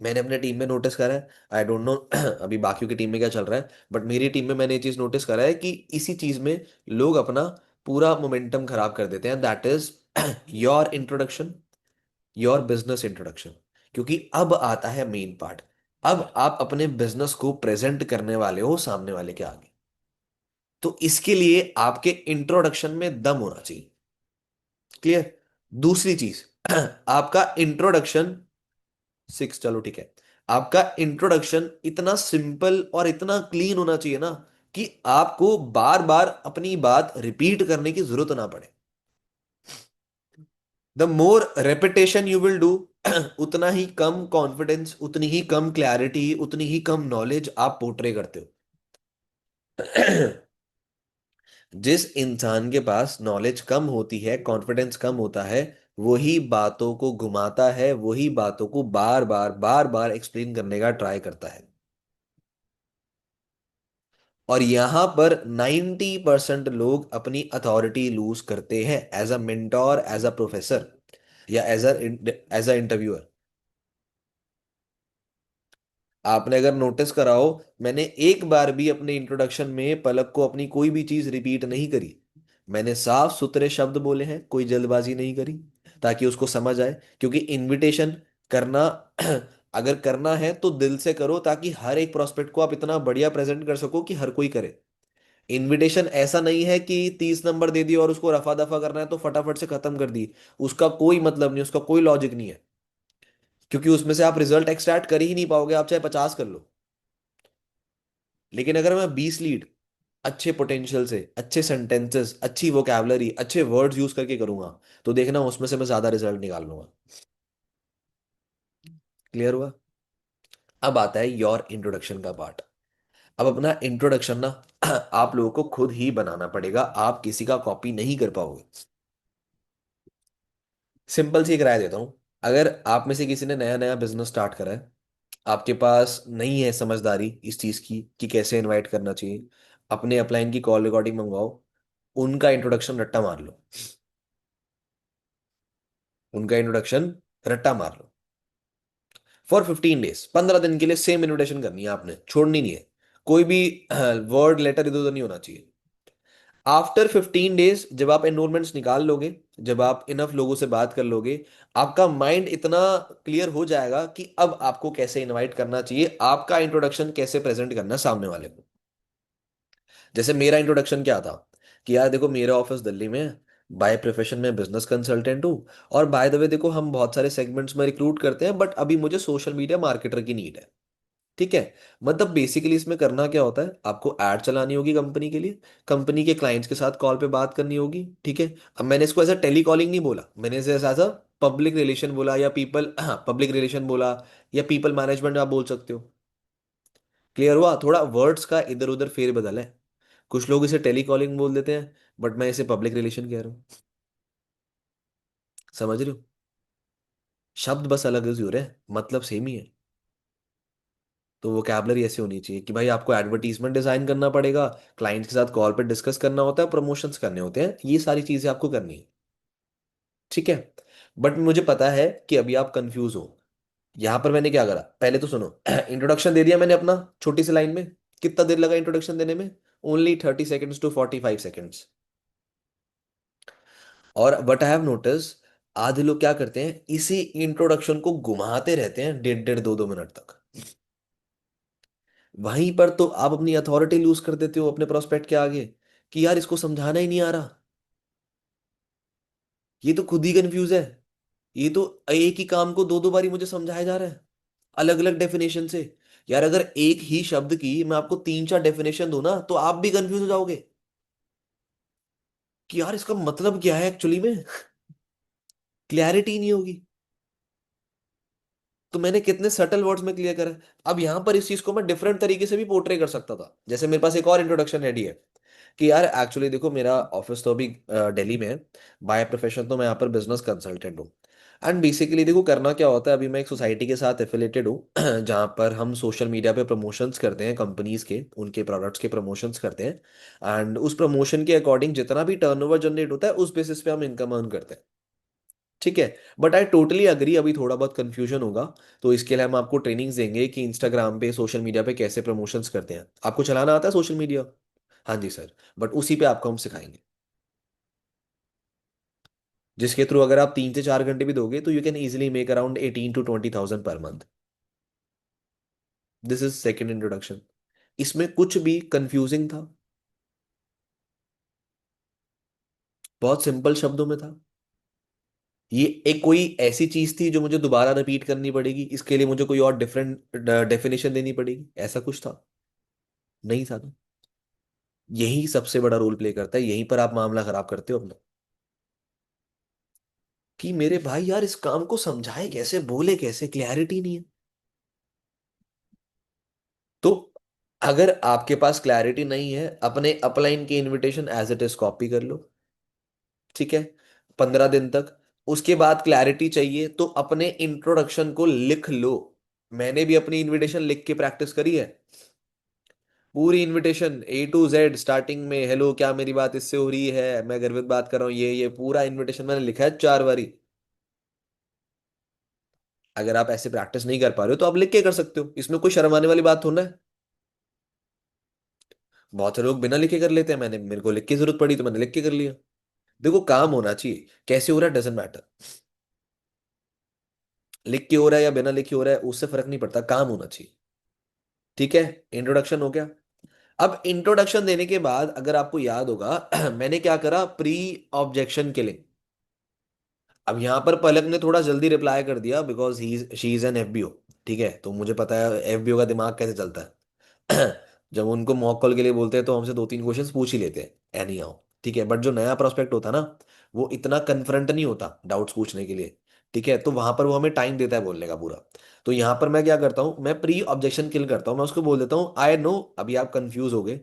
मैंने अपने टीम में नोटिस करा है, आई डोंट नो अभी बाकियों की टीम में क्या चल रहा है, बट मेरी टीम में मैंने ये चीज नोटिस करा है कि इसी चीज में लोग अपना पूरा मोमेंटम खराब कर देते हैं। That is your introduction, your business introduction. क्योंकि अब आता है मेन पार्ट। अब आप अपने बिजनेस को प्रेजेंट करने वाले हो सामने वाले के आगे। तो इसके लिए आपके इंट्रोडक्शन में दम होना चाहिए। क्लियर? दूसरी चीज आपका इंट्रोडक्शन, सिक्स, चलो ठीक है, आपका इंट्रोडक्शन इतना सिंपल और इतना क्लीन होना चाहिए ना, कि आपको बार बार अपनी बात रिपीट करने की जरूरत ना पड़े। The more repetition you will do, उतना ही कम कॉन्फिडेंस, उतनी ही कम क्लैरिटी, उतनी ही कम नॉलेज आप पोर्ट्रे करते हो। जिस इंसान के पास नॉलेज कम होती है, कॉन्फिडेंस कम होता है, वही बातों को घुमाता है, वही बातों को बार बार एक्सप्लेन करने का ट्राई करता है। और यहां पर 90% लोग अपनी अथॉरिटी लूज करते हैं, as a mentor, as a professor, या एज अ इंटरव्यूअर। आपने अगर नोटिस करा हो, मैंने एक बार भी अपने इंट्रोडक्शन में पलक को अपनी कोई भी चीज रिपीट नहीं करी। मैंने साफ सुथरे शब्द बोले हैं, कोई जल्दबाजी नहीं करी, ताकि उसको समझ आए। क्योंकि इनविटेशन करना अगर करना है तो दिल से करो, ताकि हर एक प्रोस्पेक्ट को आप इतना बढ़िया प्रेजेंट कर सको कि हर कोई करे। इनविटेशन ऐसा नहीं है कि 30 नंबर दे दिए और उसको रफा दफा करना है तो फटाफट से खत्म कर दी। उसका कोई मतलब नहीं, उसका कोई लॉजिक नहीं है। क्योंकि उसमें से आप रिजल्ट एक्सट्रैक्ट कर ही नहीं पाओगे, आप चाहे 50 कर लो। लेकिन अगर मैं 20 लीड अच्छे पोटेंशियल से, अच्छे सेंटेंसेस, अच्छी वोकैबलरी, अच्छे वर्ड्स यूज करके करूंगा, तो देखना उसमें से मैं ज्यादा रिजल्ट निकाल लूंगा। क्लियर हुआ? अब आता है योर इंट्रोडक्शन का पार्ट। अब अपना इंट्रोडक्शन ना आप लोगों को खुद ही बनाना पड़ेगा, आप किसी का कॉपी नहीं कर पाओगे। सिंपल सी एक राय देता हूँ। अगर आप में से किसी ने नया नया बिजनेस स्टार्ट करा है, आपके पास नहीं है समझदारी इस चीज की कि कैसे इनवाइट करना चाहिए, अपने अपलाइन की कॉल रिकॉर्डिंग मंगवाओ, उनका इंट्रोडक्शन रट्टा मार लो। उनका इंट्रोडक्शन रट्टा मार लो फॉर 15 डेज, 15 दिन के लिए सेम इन्विटेशन करनी है आपने, छोड़नी नहीं है। कोई भी वर्ड लेटर इधर उधर नहीं होना चाहिए। आफ्टर 15 डेज जब आप एनरोलमेंट्स निकाल लोगे, जब आप इनफ लोगों से बात कर लोगे, आपका माइंड इतना क्लियर हो जाएगा कि अब आपको कैसे इनवाइट करना चाहिए, आपका इंट्रोडक्शन कैसे प्रेजेंट करना है सामने वाले को। जैसे मेरा इंट्रोडक्शन क्या था कि यार देखो, मेरा ऑफिस दिल्ली में है, बाय प्रोफेशन में बिजनेस कंसल्टेंट हूँ, और बाय द वे देखो हम बहुत सारे सेगमेंट्स में रिक्रूट करते हैं, बट अभी मुझे सोशल मीडिया मार्केटर की नीड है। ठीक है? मतलब बेसिकली इसमें करना क्या होता है, आपको ऐड चलानी होगी कंपनी के लिए, कंपनी के क्लाइंट्स के साथ कॉल पे बात करनी होगी। ठीक है? अब मैंने इसको एज टेली कॉलिंग नहीं बोला, मैंने इसे एज अ पब्लिक रिलेशन बोला, या पीपल पब्लिक रिलेशन बोला, या पीपल मैनेजमेंट आप बोल सकते हो। क्लियर हुआ? थोड़ा वर्ड्स का इधर उधर फेर बदल है। कुछ लोग इसे टेली कॉलिंग बोल देते हैं, बट मैं इसे पब्लिक रिलेशन कह रहा हूँ। समझ रहे हो? शब्द बस अलग यूज हो रहे हैं, मतलब सेम ही है। तो वोकैबलरी ऐसी होनी चाहिए कि भाई आपको एडवर्टीजमेंट डिजाइन करना पड़ेगा, क्लाइंट्स के साथ कॉल पे डिस्कस करना होता है, प्रमोशंस करने होते हैं, ये सारी चीजें आपको करनी है। ठीक है। बट मुझे पता है कि अभी आप कंफ्यूज हो। यहां पर मैंने क्या करा, पहले तो सुनो। इंट्रोडक्शन दे दिया मैंने अपना, छोटी सी लाइन में। कितना देर लगा इंट्रोडक्शन देने में? Only 30 seconds to 45 seconds. और वट आई हैव नोटिस, आधे लोग क्या करते हैं, इसी इंट्रोडक्शन को घुमाते रहते हैं 1.5 1.5 2 2 मिनट तक। वहीं पर तो आप अपनी अथॉरिटी लूज कर देते हो अपने प्रोस्पेक्ट के आगे, कि यार इसको समझाना ही नहीं आ रहा, ये तो खुद ही कंफ्यूज है, ये तो एक ही काम को दो दो बारी मुझे समझाया जा रहा है, अलग अलग डेफिनेशन से। यार अगर एक ही शब्द की मैं आपको 3 4 डेफिनेशन दूं ना, तो आप भी कंफ्यूज हो जाओगे कि यार इसका मतलब क्या है एक्चुअली में। क्लैरिटी नहीं होगी। तो मैंने कितने सटल वर्ड्स में क्लियर करा। अब यहां पर इस चीज को मैं डिफरेंट तरीके से भी पोर्ट्रे कर सकता था। जैसे मेरे पास एक और इंट्रोडक्शन रेडी है कि यार एक्चुअली देखो, मेरा ऑफिस तो अभी दिल्ली में है। बाय प्रोफेशन तो मैं यहाँ पर बिजनेस कंसल्टेंट हूँ। एंड बेसिकली देखो करना क्या होता है, अभी मैं एक सोसाइटी के साथ एफिलेटेड हूँ जहाँ पर हम सोशल मीडिया पे प्रमोशंस करते हैं, कंपनीज के उनके प्रोडक्ट्स के प्रमोशंस करते हैं। एंड उस प्रमोशन के अकॉर्डिंग जितना भी टर्नओवर जनरेट होता है, उस बेसिस पे हम इनकम अर्न करते हैं। ठीक है। बट आई टोटली अग्री, अभी थोड़ा बहुत कंफ्यूजन होगा। तो इसके लिए हम आपको ट्रेनिंग्स देंगे कि इंस्टाग्राम पे, सोशल मीडिया पे कैसे प्रमोशंस करते हैं। आपको चलाना आता है सोशल मीडिया? हाँ जी सर। बट उसी पे आपको हम सिखाएंगे, जिसके थ्रू अगर आप 3 से 4 घंटे भी दोगे तो you can easily make around 18 to 20 thousand per month. This is second introduction. इसमें कुछ भी कंफ्यूजिंग था? बहुत सिंपल शब्दों में था। ये एक कोई ऐसी चीज थी जो मुझे दोबारा रिपीट करनी पड़ेगी, इसके लिए मुझे कोई और डिफरेंट डेफिनेशन देनी पड़ेगी, ऐसा कुछ था? नहीं था ना। यही सबसे बड़ा रोल प्ले करता है, यहीं पर आप मामला खराब करते हो अपना। कि मेरे भाई यार इस काम को समझाए कैसे, बोले कैसे, क्लैरिटी नहीं है। तो अगर आपके पास क्लैरिटी नहीं है, अपने अपलाइन की invitation as it is copy कर लो। ठीक है। 15 दिन तक। उसके बाद क्लैरिटी चाहिए तो अपने इंट्रोडक्शन को लिख लो। मैंने भी अपनी इनविटेशन लिख के प्रैक्टिस करी है। पूरी invitation A to Z, starting में हेलो क्या मेरी बात इससे हो रही है, मैं गर्वित बात कर रहा हूँ, ये पूरा इनविटेशन मैंने लिखा है 4 बारी। अगर आप ऐसे प्रैक्टिस नहीं कर पा रहे हो तो आप लिख के कर सकते हो, इसमें कोई शर्माने वाली बात थोड़ा है। बहुत से लोग बिना लिखे कर लेते हैं, मैंने मेरे को लिख की जरूरत पड़ी तो मैंने लिख के कर लिया। देखो काम होना चाहिए, कैसे हो रहा है डजेंट मैटर। लिख के हो रहा है या बिना लिखे हो रहा है उससे फर्क नहीं पड़ता, काम होना चाहिए। ठीक है। इंट्रोडक्शन हो गया। अब इंट्रोडक्शन देने के बाद अगर आपको याद होगा मैंने क्या करा, प्री ऑब्जेक्शन किलिंग। अब यहां पर पलक ने थोड़ा जल्दी रिप्लाई कर दिया because he she is an FBO. ठीक है, तो मुझे पता है एफबीओ का दिमाग कैसे चलता है। जब उनको मॉक कॉल के लिए बोलते हैं तो हमसे 2 3 क्वेश्चंस पूछ ही लेते हैं एनी हाउ। ठीक है। बट जो नया प्रोस्पेक्ट होता है ना, वो इतना कन्फ्रंट नहीं होता डाउट्स पूछने के लिए। ठीक है, तो वहां पर वो हमें टाइम देता है बोलने का पूरा। तो यहाँ पर मैं क्या करता हूँ, मैं प्री ऑब्जेक्शन किल करता हूँ, मैं उसको बोल देता हूँ आई नो अभी आप कंफ्यूज हो गए।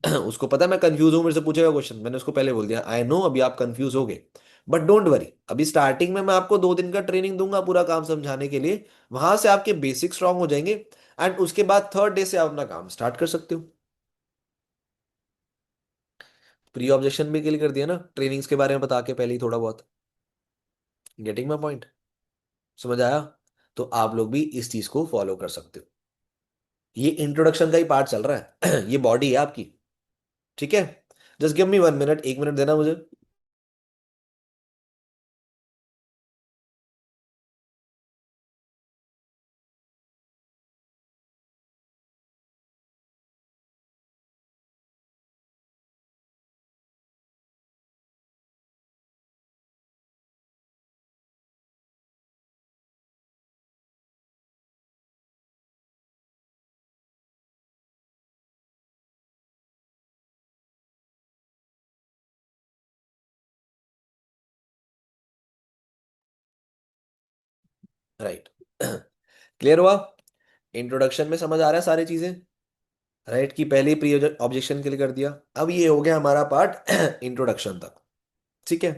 उसको पता है मैं कंफ्यूज हूं, मेरे से पूछेगा क्वेश्चन, मैंने उसको पहले बोल दिया आई नो अभी आप कंफ्यूज हो गए। बट डोंट वरी, अभी स्टार्टिंग में मैं आपको 2 दिन का ट्रेनिंग दूंगा पूरा काम समझाने के लिए। वहां से आपके बेसिक स्ट्रांग हो जाएंगे। एंड उसके बाद थर्ड डे से आप अपना काम स्टार्ट कर सकते हो। प्री ऑब्जेक्शन भी क्लियर कर दिया ना ट्रेनिंग्स के बारे में बता के पहले ही थोड़ा बहुत। Getting my point? समझ आया? तो आप लोग भी इस चीज को फॉलो कर सकते हो। ये इंट्रोडक्शन का ही पार्ट चल रहा है। ये बॉडी है आपकी। ठीक है। Just give me 1 minute, 1 minute देना मुझे। राइट। क्लियर हुआ? इंट्रोडक्शन में समझ आ रहा है सारी चीजें? राइट, कि पहले ही प्री ऑब्जेक्शन के लिए कर दिया। अब ये हो गया हमारा पार्ट इंट्रोडक्शन तक। ठीक है।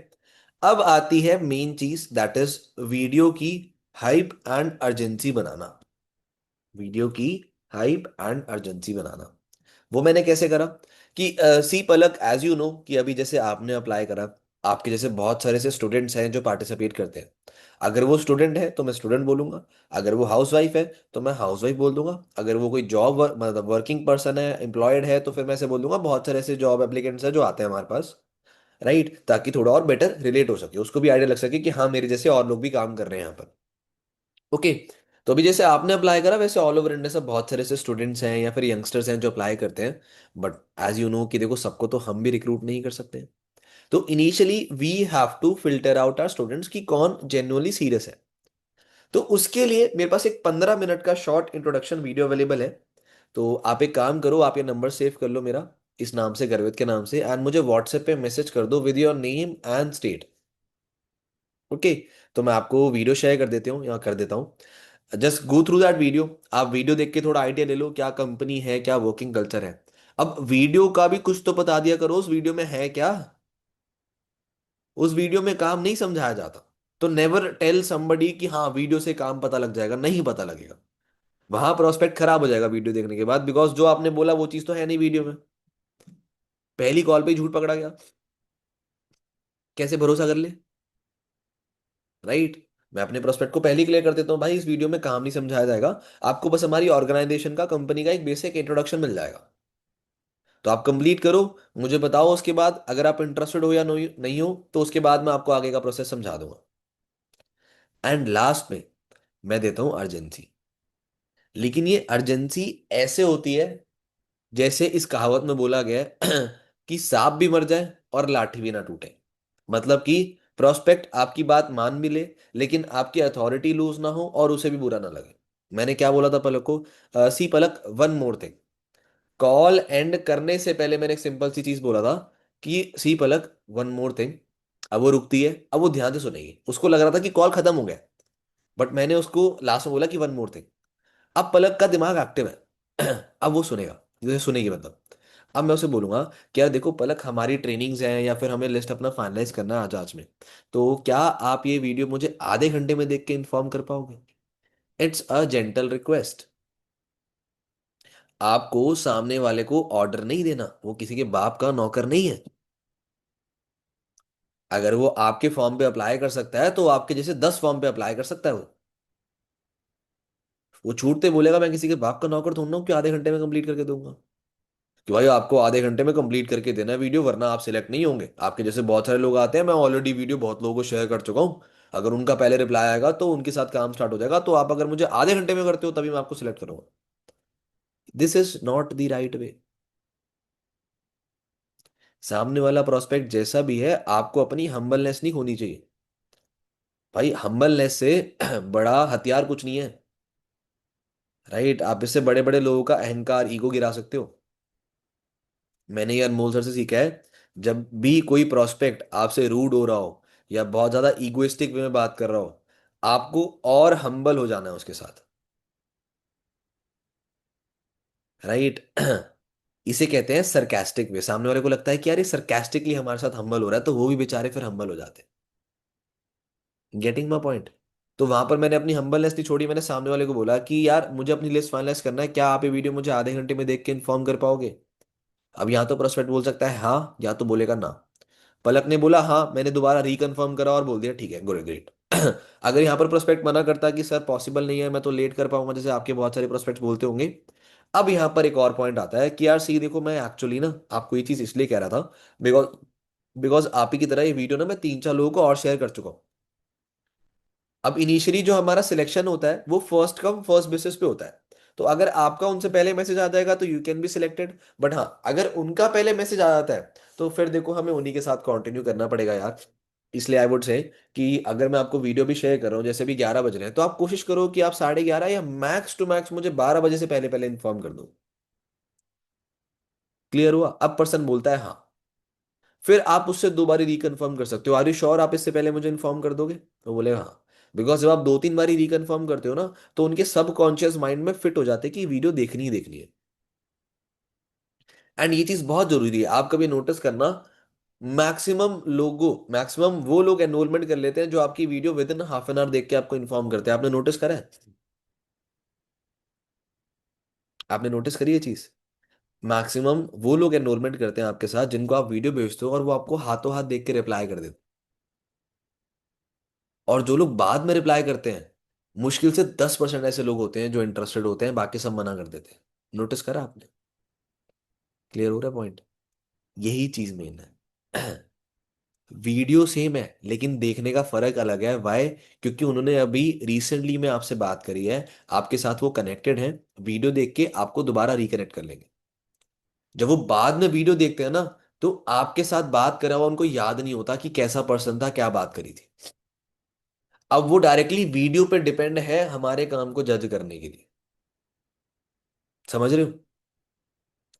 अब आती है मेन चीज, दैट इज वीडियो की hype and urgency banana. Video की हाइप एंड अर्जेंसी बनाना। वो मैंने कैसे करा कि सी पलक, एज यू नो कि अभी जैसे आपने अप्लाई करा, आपके जैसे बहुत सारे से स्टूडेंट्स हैं जो पार्टिसिपेट करते हैं। अगर वो स्टूडेंट है तो मैं स्टूडेंट बोलूंगा, अगर वो हाउस वाइफ है तो मैं हाउस वाइफ बोल दूंगा, अगर वो कोई जॉब मतलब वर्किंग पर्सन है, एम्प्लॉयड है, तो फिर मैं ऐसे बोल दूंगा बहुत सारे ऐसे जॉब एप्लीकेंट्स हैं जो आते हैं हमारे पास। राइट, ताकि थोड़ा और बेटर रिलेट हो सके, उसको भी आइडिया लग सके कि हाँ मेरे जैसे और लोग भी काम कर रहे हैं यहाँ पर। ओके। तो अभी जैसे आपने अप्लाई करा, वैसे ऑल ओवर इंडिया से बहुत सारे ऐसे स्टूडेंट्स हैं या फिर यंगस्टर्स हैं जो अप्लाई करते हैं। बट एज यू नो कि देखो सबको तो हम भी रिक्रूट नहीं कर सकते हैं। तो initially we have to filter out our students कि कौन जेन्युइनली सीरियस है। तो उसके लिए मेरे पास एक 15 मिनट का शॉर्ट इंट्रोडक्शन वीडियो अवेलेबल है। तो आप एक काम करो, आप ये नंबर सेव कर लो मेरा, इस नाम से, गर्वित के नाम से, एंड मुझे व्हाट्सएप पे मैसेज कर दो with your name and state. Okay. तो मैं आपको वीडियो शेयर कर देती हूँ, यहाँ कर देता हूँ। Just go through that video. आप वीडियो देख के थोड़ा आइडिया ले लो क्या कंपनी है, क्या वर्किंग कल्चर है। अब वीडियो का भी कुछ तो बता दिया करो, उस वीडियो में है क्या। उस वीडियो में काम नहीं समझाया जाता। तो नेवर टेल समबडी कि हाँ वीडियो से काम पता लग जाएगा, नहीं पता लगेगा। वहां प्रोस्पेक्ट खराब हो जाएगा वीडियो देखने के बाद, बिकॉज जो आपने बोला वो चीज तो है नहीं वीडियो में। पहली कॉल पे ही झूठ पकड़ा गया, कैसे भरोसा कर ले। राइट। मैं अपने प्रोस्पेक्ट को पहले ही क्लियर कर देता हूँ, भाई इस वीडियो में काम नहीं समझाया जाएगा। आपको बस हमारी ऑर्गेनाइजेशन का, कंपनी का एक बेसिक इंट्रोडक्शन मिल जाएगा। तो आप कंप्लीट करो, मुझे बताओ उसके बाद अगर आप इंटरेस्टेड हो या नहीं हो, तो उसके बाद मैं आपको आगे का प्रोसेस समझा दूंगा। एंड लास्ट में मैं देता हूं अर्जेंसी। लेकिन ये अर्जेंसी ऐसे होती है जैसे इस कहावत में बोला गया है कि सांप भी मर जाए और लाठी भी ना टूटे। मतलब कि प्रोस्पेक्ट आपकी बात मान भी ले, लेकिन आपकी अथॉरिटी लूज ना हो और उसे भी बुरा ना लगे। मैंने क्या बोला था पलक को, see Palak, one more thing. Call end करने से पहले मैंने एक सिंपल सी चीज बोला था कि सी पलक, वन मोर थिंग। अब वो रुकती है, अब वो ध्यान से सुनेगी, उसको लग रहा था कि कॉल खत्म हो गया, बट मैंने उसको लास्ट में बोला कि वन मोर थिंग। अब पलक का दिमाग एक्टिव है अब वो सुनेगा, जैसे सुनेगी मतलब। अब मैं उसे बोलूंगा कि यार देखो पलक, हमारी ट्रेनिंग्स हैं या फिर हमें लिस्ट अपना फाइनलाइज करना है आज आज में। तो क्या आप ये वीडियो मुझे आधे घंटे में देख के इन्फॉर्म कर पाओगे। It's a gentle request. आपको सामने वाले को ऑर्डर नहीं देना, वो किसी के बाप का नौकर नहीं है। अगर वो आपके फॉर्म पे अप्लाई कर सकता है तो आपके जैसे 10 फॉर्म पे अप्लाई कर सकता है वो छूटते बोलेगा मैं किसी के बाप का नौकर थोड़ा हूं कि आधे घंटे में कंप्लीट करके दूंगा। कि भाई आपको आधे घंटे में कंप्लीट करके देना है वीडियो, वरना आप सिलेक्ट नहीं होंगे। आपके जैसे बहुत सारे लोग आते हैं, मैं ऑलरेडी वीडियो बहुत लोगों को शेयर कर चुका हूँ। अगर उनका पहले रिप्लाई आएगा तो उनके साथ काम स्टार्ट हो जाएगा। तो आप अगर मुझे आधे घंटे में करते हो तभी मैं आपको सिलेक्ट करूंगा। This is not the right way. सामने वाला प्रोस्पेक्ट जैसा भी है, आपको अपनी हम्बलनेस नहीं खोनी चाहिए। भाई हम्बलनेस से बड़ा हथियार कुछ नहीं है। राइट, आप इससे बड़े बड़े लोगों का अहंकार, ईगो गिरा सकते हो। मैंने ये अनमोल सर से सीखा है। जब भी कोई प्रोस्पेक्ट आपसे रूड हो रहा हो या बहुत ज्यादा ईगोइस्टिक वे में बात कर रहा हो, आपको और हम्बल हो जाना है उसके साथ। राइट इसे कहते हैं सरकास्टिक वे। सामने वाले को लगता है कि यार ये सरकास्टिकली हमारे साथ हम्बल हो रहा है, तो वो भी बेचारे फिर हम्बल हो जाते हैं। Getting my point. तो वहां पर मैंने अपनी हम्बलनेस नहीं छोड़ी, मैंने सामने वाले को बोला कि यार मुझे अपनी लिस्ट फाइनलाइज करना है, क्या आप ये वीडियो मुझे आधे घंटे में देख के इन्फॉर्म कर पाओगे। अब यहाँ तो प्रोस्पेक्ट बोल सकता है हाँ, या तो बोलेगा ना। पलक ने बोला हाँ, मैंने दोबारा रिकन्फर्म करा और बोल दिया ठीक है, गुड, ग्रेट अगर यहाँ पर प्रोस्पेक्ट मना करता कि सर पॉसिबल नहीं है, मैं तो लेट कर पाऊंगा, जैसे आपके बहुत सारे प्रोस्पेक्ट्स बोलते होंगे। अब यहाँ पर एक और पॉइंट आता है कि यार सी देखो, मैं एक्चुअली ना आपको ये चीज इसलिए कह रहा था बिकॉज बिकॉज आप ही की तरह ये वीडियो ना मैं 3 4 लोगों को और शेयर कर चुका हूँ। अब इनिशियली जो हमारा सिलेक्शन होता है वो फर्स्ट कम फर्स्ट बेसिस पे होता है। तो अगर आपका उनसे पहले मैसेज आ जाएगा तो you can be selected, but हाँ अगर उनका पहले मैसेज आ जाता है तो फिर देखो हमें उन्हीं के साथ कंटिन्यू करना पड़ेगा यार। इसलिए आई वुड से कि अगर मैं आपको वीडियो भी शेयर कर रहा हूँ, जैसे भी 11 बज रहे हैं, तो आप कोशिश करो कि आप 11:30 या मैक्स टू मैक्स मुझे 12 बजे से पहले पहले इन्फॉर्म कर दो। क्लियर हुआ। अब पर्सन बोलता है हाँ, फिर आप उससे 2 बारी रिकन्फर्म कर सकते हो, आर यू श्योर आप इससे पहले मुझे इन्फॉर्म कर दोगे, तो बोले हाँ। बिकॉज जब आप 2 3 बारी रिकन्फर्म करते हो ना, तो उनके सबकॉन्शियस माइंड में फिट हो जाते हैं कि वीडियो देखनी ही देखनी है। एंड ये चीज बहुत जरूरी है, आप कभी नोटिस करना, मैक्सिमम वो लोग एनरोलमेंट कर लेते हैं जो आपकी video with in half an hour देख के आपको इन्फॉर्म करते हैं। आपने नोटिस करा है। आपने नोटिस करी ये चीज? मैक्सिमम वो लोग एनरोलमेंट करते हैं आपके साथ जिनको आप वीडियो भेजते हो और वो आपको हाथों हाथ देख के रिप्लाई कर देते हैं। और जो लोग बाद में रिप्लाई करते हैं, मुश्किल से 10% ऐसे लोग होते हैं जो इंटरेस्टेड होते हैं, बाकी सब मना कर देते हैं। नोटिस करा आपने? क्लियर हो रहा है पॉइंट? यही चीज मेन है। वीडियो सेम है लेकिन देखने का फर्क अलग है। वाई? क्योंकि उन्होंने अभी रिसेंटली में आपसे बात करी है, आपके साथ वो कनेक्टेड हैं। वीडियो देख के आपको दोबारा रिकनेक्ट कर लेंगे। जब वो बाद में वीडियो देखते हैं ना, तो आपके साथ बात करा हुआ उनको याद नहीं होता कि कैसा पर्सन था, क्या बात करी थी। अब वो डायरेक्टली वीडियो पे डिपेंड है हमारे काम को जज करने के लिए। समझ रहे हो?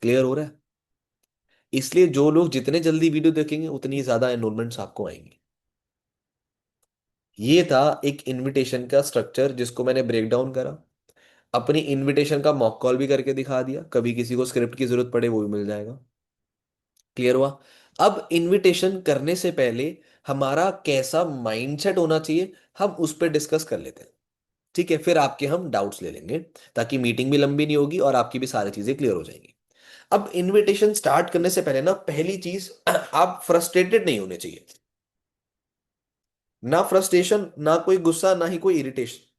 क्लियर हो रहा है? इसलिए जो लोग जितने जल्दी वीडियो देखेंगे उतनी ज्यादा एनरोलमेंट्स आपको आएंगे। ये था एक इनविटेशन का स्ट्रक्चर जिसको मैंने ब्रेक डाउन करा। अपनी इनविटेशन का मॉक कॉल भी करके दिखा दिया, कभी किसी को स्क्रिप्ट की जरूरत पड़े वो भी मिल जाएगा। क्लियर हुआ? अब इनविटेशन करने से पहले हमारा कैसा माइंडसेट होना चाहिए, हम उस पर डिस्कस कर लेते हैं। ठीक है, फिर आपके हम डाउट्स ले लेंगे, ताकि मीटिंग भी लंबी नहीं होगी और आपकी भी सारी चीजें क्लियर हो जाएंगी। अब इनविटेशन स्टार्ट करने से पहले ना, पहली चीज, आप फ्रस्ट्रेटेड नहीं होने चाहिए। ना फ्रस्ट्रेशन, ना कोई गुस्सा, ना ही कोई irritation.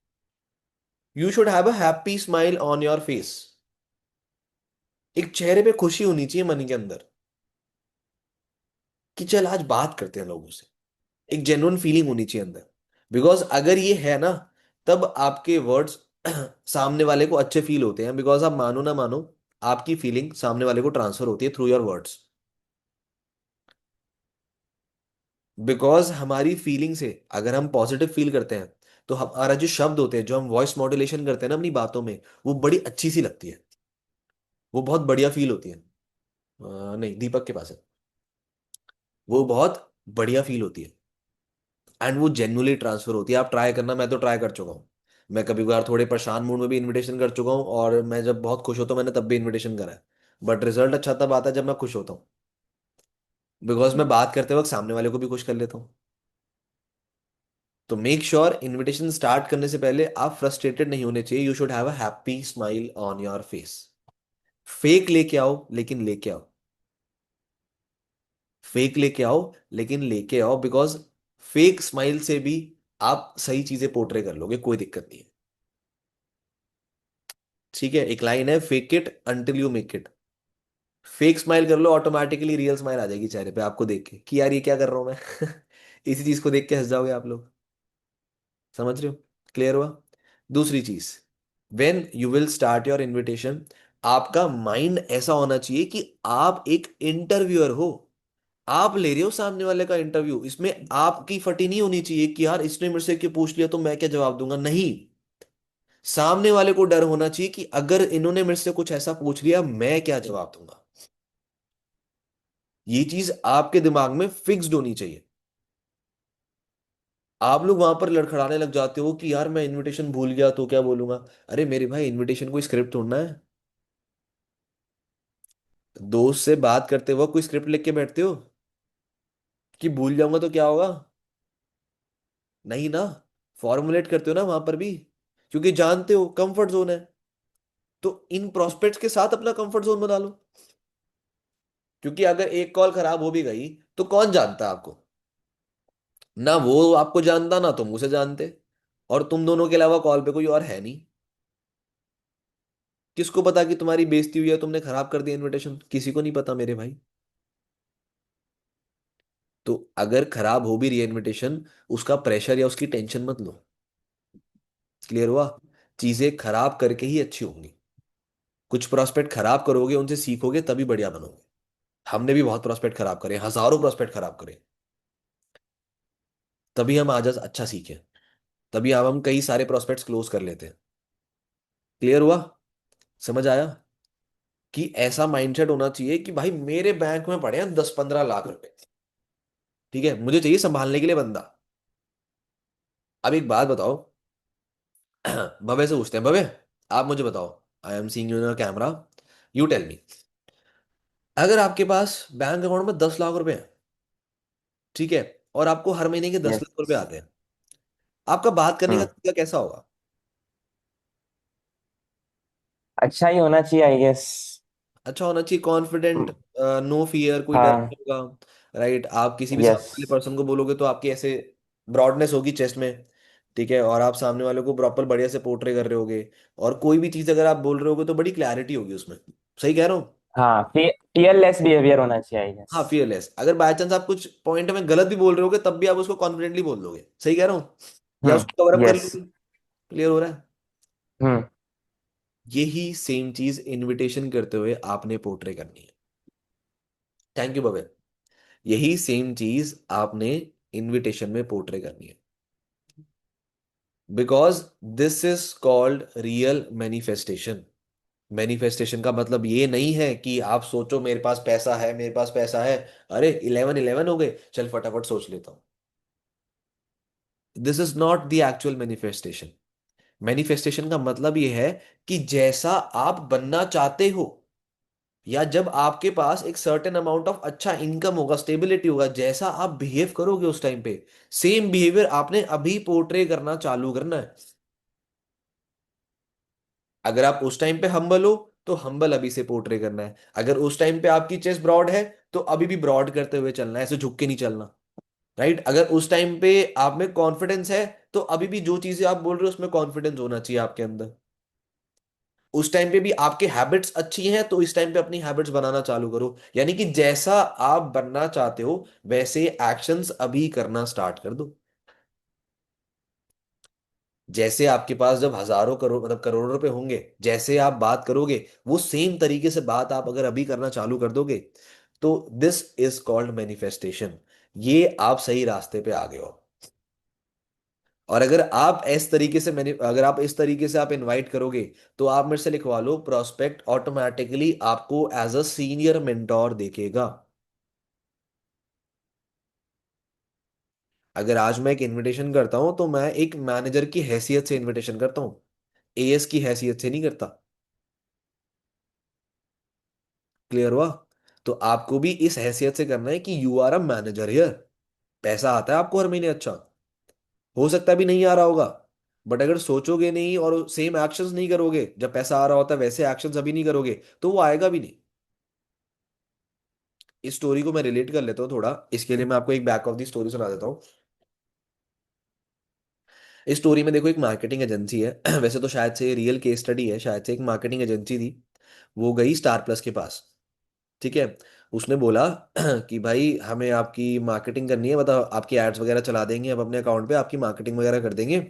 You should have a happy smile on your face. एक चेहरे पे खुशी होनी चाहिए मन के अंदर, कि चल आज बात करते हैं लोगों से। एक जेन्युइन फीलिंग होनी चाहिए अंदर। बिकॉज अगर ये है ना, तब आपके वर्ड्स सामने वाले को अच्छे फील होते हैं। बिकॉज आप मानो ना मानो, आपकी फीलिंग सामने वाले को ट्रांसफर होती है थ्रू योर वर्ड्स। बिकॉज हमारी फीलिंग से अगर हम पॉजिटिव फील करते हैं, तो हमारा जो शब्द होते हैं, जो हम वॉइस मॉड्यूलेशन करते हैं ना अपनी बातों में, वो बड़ी अच्छी सी लगती है। वो बहुत बढ़िया फील होती है। नहीं, दीपक के पास है। वो बहुत बढ़िया फील होती है। एंड वो जेन्युइनली ट्रांसफर होती है। आप ट्राई करना, मैं तो ट्राई कर चुका हूँ। मैं कभी कभार थोड़े परेशान मूड में भी इनविटेशन कर चुका हूँ, और मैं जब बहुत खुश होता हूँ मैंने तब भी इनविटेशन करा है। बट रिजल्ट अच्छा तब आता है जब मैं खुश होता हूँ। बिकॉज मैं बात करते वक्त सामने वाले को भी खुश कर लेता हूँ। तो मेक श्योर इनविटेशन स्टार्ट करने से पहले आप फ्रस्ट्रेटेड नहीं होने चाहिए। You should have a happy smile on your face. Fake लेके आओ लेकिन लेके आओ। फेक लेके आओ लेकिन लेके आओ, बिकॉज फेक स्माइल से भी आप सही चीजें पोर्ट्रे कर लोगे, कोई दिक्कत नहीं है। ठीक है, एक लाइन है, fake it until you make it. Fake smile कर लो, ऑटोमेटिकली रियल स्माइल आ जाएगी चेहरे पे आपको देख के, कि यार ये क्या कर रहा हूं मैं। इसी चीज को देख के हंस जाओगे आप लोग। समझ रहे हो? क्लियर हुआ? दूसरी चीज, when you will start your invitation, आपका माइंड ऐसा होना चाहिए कि आप एक इंटरव्यूअर हो। आप ले रहे हो सामने वाले का इंटरव्यू। इसमें आपकी फटी नहीं होनी चाहिए कि यार इसने मेरे से क्यों पूछ लिया तो मैं क्या जवाब दूंगा। नहीं, सामने वाले को डर होना चाहिए कि अगर इन्होंने मेरे से कुछ ऐसा पूछ लिया मैं क्या जवाब दूंगा। ये चीज आपके दिमाग में फिक्स्ड होनी चाहिए। आप लोग वहां पर लड़खड़ाने लग जाते हो कि यार मैं इनविटेशन भूल गया तो क्या बोलूंगा। अरे मेरे भाई, इनविटेशन कोई स्क्रिप्ट थोड़ना है। दोस्त से बात करते वक्त कोई स्क्रिप्ट लिख के बैठते हो कि भूल जाऊंगा तो क्या होगा? नहीं ना। फॉर्मुलेट करते हो ना वहां पर भी, क्योंकि जानते हो कंफर्ट जोन है। तो इन प्रोस्पेक्ट्स के साथ अपना कंफर्ट जोन बना लो। क्योंकि अगर एक कॉल खराब हो भी गई तो कौन जानता आपको? ना वो आपको जानता, ना तुम उसे जानते। और तुम दोनों के अलावा कॉल पे कोई और है नहीं। किसको पता कि तुम्हारी बेइज्जती हुई है, तुमने खराब कर दिया इनविटेशन? किसी को नहीं पता मेरे भाई। तो अगर खराब हो भी रही है इनविटेशन, उसका प्रेशर या उसकी टेंशन मत लो। क्लियर हुआ? चीजें खराब करके ही अच्छी होंगी। कुछ प्रोस्पेक्ट खराब करोगे, उनसे सीखोगे, तभी बढ़िया बनोगे। हमने भी बहुत प्रोस्पेक्ट खराब करे, हजारों प्रोस्पेक्ट खराब करे, तभी हम आज अच्छा सीखे। तभी अब हम कई सारे प्रोस्पेक्ट्स क्लोज कर लेते हैं। क्लियर हुआ? समझ आया? कि ऐसा माइंडसेट होना चाहिए कि भाई मेरे बैंक में पड़े हैं 10-15 लाख रुपए। ठीक है, मुझे चाहिए संभालने के लिए बंदा। अब एक बात बताओ। भव्य से पूछते हैं, भव्य आप मुझे बताओ, I am seeing you in camera, you tell me, अगर आपके पास बैंक अकाउंट में 10 लाख रुपए हैं, ठीक है, और आपको हर महीने के दस यस। लाख रुपए आते हैं, आपका बात करने का हम्म। तरीका कैसा होगा? अच्छा ही होना चाहिए आई गेस। अच्छा होना चाहिए, कॉन्फिडेंट, नो फियर, कोई डर हाँ। नहीं होगा, राइट। आप किसी भी यस। सामने वाले पर्सन को बोलोगे तो आपकी ऐसे ब्रॉडनेस होगी चेस्ट में, ठीक है, और आप सामने वाले को प्रॉपर बढ़िया से पोर्ट्रे कर रहे होगे। और कोई भी चीज अगर आप बोल रहे होगे तो बड़ी क्लैरिटी होगी उसमें। सही कह रहा हूँ? हाँ, फियरलेस बिहेवियर होना चाहिए आई गेस। हाँ, फियरलेस। अगर बाय चांस आप कुछ पॉइंट में गलत भी बोल रहे होगे तब भी आप उसको कॉन्फिडेंटली बोल दोगे। सही कह रहा हूँ? या उसको कवर अप कर यस। लोगे। क्लियर हो रहा है? हम्म। यही सेम चीज इनविटेशन करते हुए आपने पोर्ट्रे करनी है। थैंक यू भव्य। यही सेम चीज आपने इनविटेशन में पोर्ट्रे करनी है, because this is called real manifestation. Manifestation का मतलब ये नहीं है कि आप सोचो मेरे पास पैसा है, मेरे पास पैसा है, अरे 11 11 हो गए, चल फटाफट सोच लेता हूँ। This is not the actual manifestation. Manifestation का मतलब ये है कि जैसा आप बनना चाहते हो, या जब आपके पास एक सर्टेन अमाउंट ऑफ अच्छा इनकम होगा, स्टेबिलिटी होगा, जैसा आप बिहेव करोगे उस टाइम पे, सेम बिहेवियर आपने अभी पोर्ट्रे करना चालू करना है। अगर आप उस टाइम पे हम्बल हो तो हम्बल अभी से पोर्ट्रे करना है। अगर उस टाइम पे आपकी चेस्ट ब्रॉड है तो अभी भी ब्रॉड करते हुए चलना है, ऐसे झुक के नहीं चलना। राइट? अगर उस टाइम पे आप में कॉन्फिडेंस है तो अभी भी जो चीजें आप बोल रहे हो उसमें कॉन्फिडेंस होना चाहिए आपके अंदर। उस टाइम पे भी आपके हैबिट्स अच्छी हैं तो इस टाइम पे अपनी हैबिट्स बनाना चालू करो, यानी कि जैसा आप बनना चाहते हो वैसे एक्शंस अभी करना स्टार्ट कर दो। जैसे आपके पास जब हजारों करोड़ मतलब करोड़ों रुपए होंगे, जैसे आप बात करोगे वो सेम तरीके से बात आप अगर अभी करना चालू कर दोगे, तो दिस इज कॉल्ड मैनिफेस्टेशन। ये आप सही रास्ते पे आ गए हो। और अगर आप इस तरीके से मैंने अगर आप इस तरीके से आप इनवाइट करोगे, तो आप मेरे से लिखवा लो, प्रोस्पेक्ट ऑटोमेटिकली आपको एज अ सीनियर मेंटोर देखेगा। अगर आज मैं एक इनविटेशन करता हूं तो मैं एक मैनेजर की हैसियत से इनविटेशन करता हूं, एएस की हैसियत से नहीं करता। क्लियर हुआ? तो आपको भी इस हैसियत से करना है कि you are a manager here. पैसा आता है आपको हर महीने, अच्छा हो सकता है भी नहीं आ रहा होगा, बट अगर सोचोगे नहीं और सेम एक्शंस नहीं करोगे, जब पैसा आ रहा होता है वैसे एक्शंस अभी नहीं करोगे तो वो आएगा भी नहीं। इस स्टोरी को मैं रिलेट कर लेता हूँ थोड़ा, इसके लिए मैं आपको एक बैक ऑफ द स्टोरी सुना देता हूँ। इस स्टोरी में देखो, एक मार्केटिंग एजेंसी है वैसे तो शायद से रियल केस स्टडी है, शायद से एक मार्केटिंग एजेंसी थी। वो गई स्टार प्लस के पास, ठीक है। उसने बोला कि भाई हमें आपकी मार्केटिंग करनी है, बताओ, आपकी एड्स वगैरह चला देंगे हम अपने अकाउंट पे, आपकी मार्केटिंग वगैरह कर देंगे,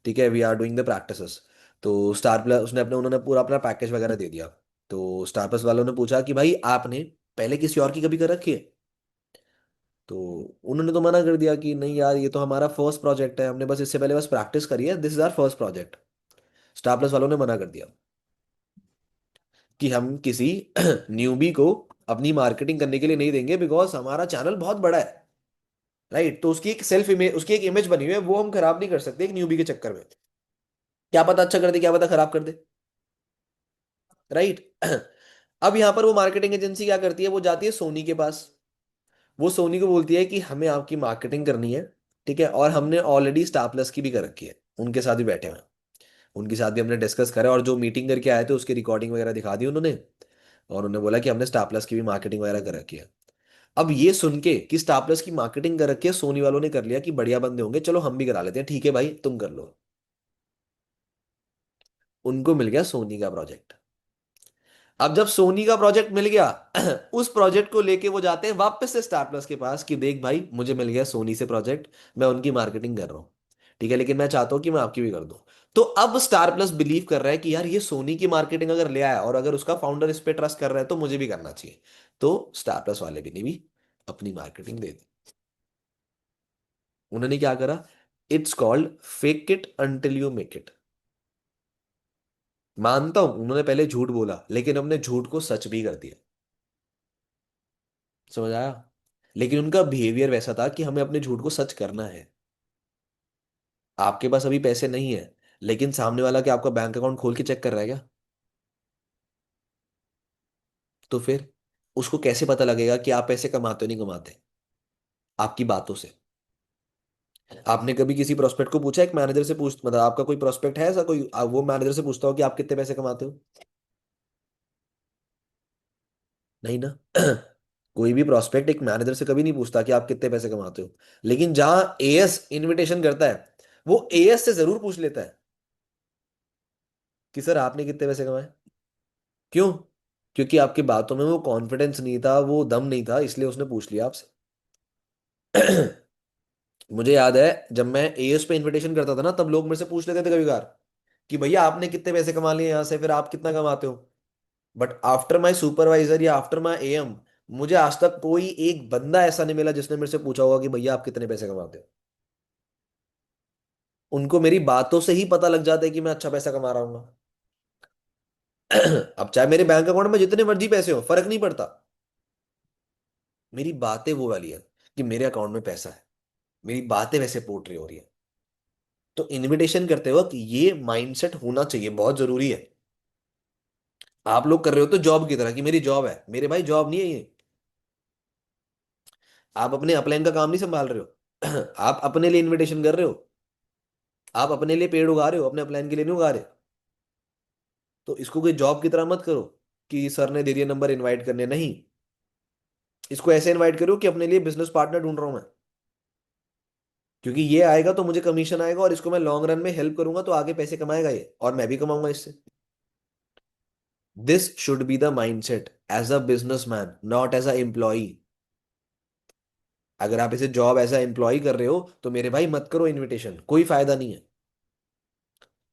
ठीक है, we are doing the practices. तो स्टार प्लस उसने अपने उन्होंने पूरा अपना पैकेज वगैरह दे दिया। तो स्टार प्लस वालों ने पूछा कि भाई आपने पहले किसी और की कभी कर रखी है? तो उन्होंने तो मना कर दिया कि नहीं यार, ये तो हमारा फर्स्ट प्रोजेक्ट है, हमने बस इससे पहले बस प्रैक्टिस करी है, this is our first project. Star Plus वालों ने मना कर दिया कि हम किसी न्यूबी को अपनी मार्केटिंग करने के लिए नहीं देंगे, बिकॉज हमारा चैनल बहुत बड़ा है। राइट? तो उसकी एक सेल्फ इमेज, उसकी एक इमेज बनी हुई है, वो हम खराब नहीं कर सकते एक न्यूबी के चक्कर में। क्या पता अच्छा कर दे, क्या पता खराब कर दे। राइट? अब यहां पर वो मार्केटिंग एजेंसी क्या करती है, वो जाती है सोनी के पास। वो सोनी को बोलती है कि हमें आपकी मार्केटिंग करनी है, ठीक है, और हमने ऑलरेडी स्टार प्लस की भी कर रखी है, उनके साथ भी बैठे हुए हैं, उनके साथ भी हमने डिस्कस करा, और जो मीटिंग करके आए थे उसकी रिकॉर्डिंग वगैरह दिखा दी उन्होंने। और उन्होंने बोला कि हमने स्टार प्लस की भी मार्केटिंग वगैरह कर रखी है। अब ये सुन के कि स्टार प्लस की मार्केटिंग कर रखी है, सोनी वालों ने कर लिया कि बढ़िया बंदे होंगे, चलो हम भी करा लेते हैं, ठीक है भाई तुम कर लो। उनको मिल गया सोनी का प्रोजेक्ट। अब जब सोनी का प्रोजेक्ट मिल गया उस प्रोजेक्ट को लेके वो जाते हैं वापस से स्टार प्लस के पास कि देख भाई, मुझे मिल गया सोनी से प्रोजेक्ट, मैं उनकी मार्केटिंग कर रहा हूँ, ठीक है, लेकिन मैं चाहता हूँ कि मैं आपकी भी कर दूं। तो अब स्टार प्लस बिलीव कर रहा है कि यार ये सोनी की मार्केटिंग अगर ले आया और अगर उसका फाउंडर इस पे ट्रस्ट कर रहा है तो मुझे भी करना चाहिए। तो स्टार प्लस वाले भी ने भी अपनी मार्केटिंग दे दी। उन्होंने क्या करा? It's called fake it until you make it. मानता हूं उन्होंने पहले झूठ बोला, लेकिन हमने झूठ को सच भी कर दिया। समझ आया? लेकिन उनका बिहेवियर वैसा था कि हमें अपने झूठ को सच करना है। आपके पास अभी पैसे नहीं है, लेकिन सामने वाला क्या आपका बैंक अकाउंट खोल के चेक कर रहा है क्या? तो फिर उसको कैसे पता लगेगा कि आप पैसे कमाते हो नहीं कमाते? आपकी बातों से। आपने कभी किसी प्रोस्पेक्ट को पूछा, एक मैनेजर से पूछ, मतलब आपका कोई प्रोस्पेक्ट है ऐसा कोई वो मैनेजर से पूछता हो कि आप कितने पैसे कमाते हो? नहीं ना। कोई भी प्रोस्पेक्ट एक मैनेजर से कभी नहीं पूछता कि आप कितने पैसे कमाते हो। लेकिन जहां एएस इनविटेशन करता है, वो एएस से जरूर पूछ लेता है कि सर आपने कितने पैसे कमाए। क्यों? क्योंकि आपकी बातों में वो कॉन्फिडेंस नहीं था, वो दम नहीं था, इसलिए उसने पूछ लिया आपसे। मुझे याद है जब मैं एएस पे इनविटेशन करता था ना, तब लोग मेरे से पूछ लेते थे कभी कभार कि भैया आपने कितने पैसे कमा लिए यहाँ से, फिर आप कितना कमाते हो। बट आफ्टर माई सुपरवाइजर या आफ्टर माई एएम, मुझे आज तक कोई एक बंदा ऐसा नहीं मिला जिसने मेरे से पूछा होगा कि भैया आप कितने पैसे कमाते हो। उनको मेरी बातों से ही पता लग जाता है कि मैं अच्छा पैसा कमा रहा हूँ। अब चाहे मेरे बैंक अकाउंट में जितने मर्जी पैसे हो, फर्क नहीं पड़ता। मेरी बातें वो वाली है कि मेरे अकाउंट में पैसा है, मेरी बातें वैसे पोर्ट्रे हो रही है। तो इनविटेशन करते वक्त ये माइंडसेट होना चाहिए, बहुत जरूरी है। आप लोग कर रहे हो तो जॉब की तरह कि मेरी जॉब है, मेरे भाई जॉब नहीं है ये। आप अपने अपलाइन का काम नहीं संभाल रहे हो। आप अपने लिए इनविटेशन कर रहे हो, आप अपने लिए पेड़ उगा रहे हो, अपने अपलाइन के लिए नहीं उगा रहे। तो इसको कोई जॉब की तरह मत करो कि सर ने दे दिया नंबर इनवाइट करने, नहीं। इसको ऐसे इनवाइट करो कि अपने लिए बिजनेस पार्टनर ढूंढ रहा हूं मैं, क्योंकि ये आएगा तो मुझे कमीशन आएगा, और इसको मैं लॉन्ग रन में हेल्प करूंगा तो आगे पैसे कमाएगा ये, और मैं भी कमाऊंगा इससे। This should be the mindset as a businessman, not as a employee. अगर आप इसे जॉब एज अ एम्प्लॉय कर रहे हो तो मेरे भाई मत करो इनविटेशन, कोई फायदा नहीं है।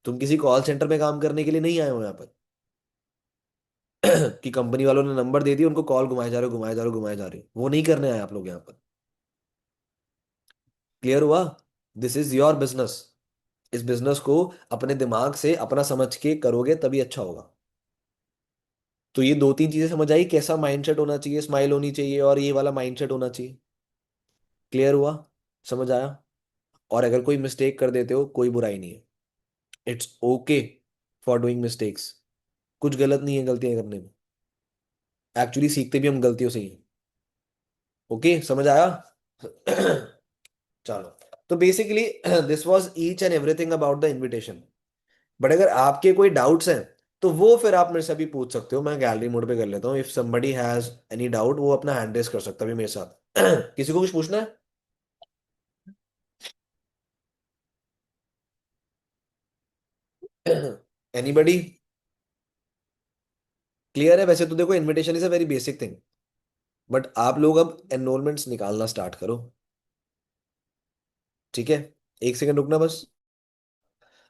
तुम किसी कॉल सेंटर में काम करने के लिए नहीं आए हो यहाँ पर। कि कंपनी वालों ने नंबर दे दिया, उनको कॉल घुमाए जा रहे हो, घुमाए जा रहे हो, घुमाए जा रहे हो, वो नहीं करने आए आप लोग यहाँ पर। क्लियर हुआ? This is your business. इस बिजनेस को अपने दिमाग से अपना समझ के करोगे तभी अच्छा होगा। तो ये दो तीन चीजें समझ आई, कैसा माइंडसेट होना चाहिए, स्माइल होनी चाहिए और ये वाला माइंडसेट होना चाहिए। क्लियर हुआ? समझ आया? और अगर कोई मिस्टेक कर देते हो, कोई बुराई नहीं है। It's okay for doing mistakes. कुछ गलत नहीं है गलतियां करने में। एक्चुअली सीखते भी हम गलतियों से ही हैं। ओके, समझ आया? चलो। तो basically this was each and everything about the invitation. But अगर आपके कोई डाउट्स हैं तो वो फिर आप मेरे से भी पूछ सकते हो, मैं गैलरी मोड पे कर लेता हूँ। If somebody has any doubt, वो अपना हैंड रेस कर सकता है भी मेरे साथ। किसी को कुछ पूछना है? एनीबडी? क्लियर है? वैसे तो देखो, invitation is a very basic thing, but आप लोग अब एनरोलमेंट्स निकालना स्टार्ट करो। ठीक है, एक सेकंड रुकना बस।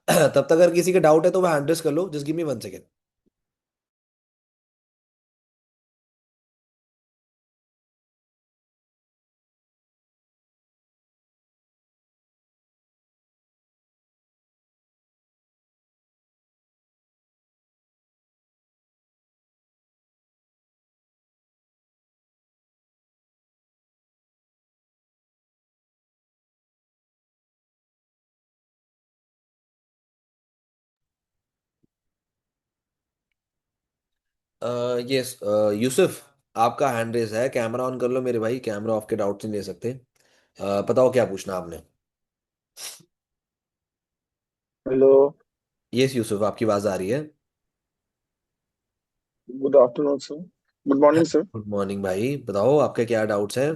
तब तक अगर किसी का डाउट है तो वो हैंड रेस कर लो, just give me 1 second. Yes, Yusuf, आपका हैंड रेस है, कैमरा ऑन कर लो मेरे भाई, कैमरा ऑफ के डाउट नहीं ले सकते। बताओ क्या पूछना आपने। हेलो। यस यूसुफ, आपकी आवाज आ रही है। Good afternoon sir. Good morning sir. Good morning भाई, बताओ आपके क्या डाउट्स हैं।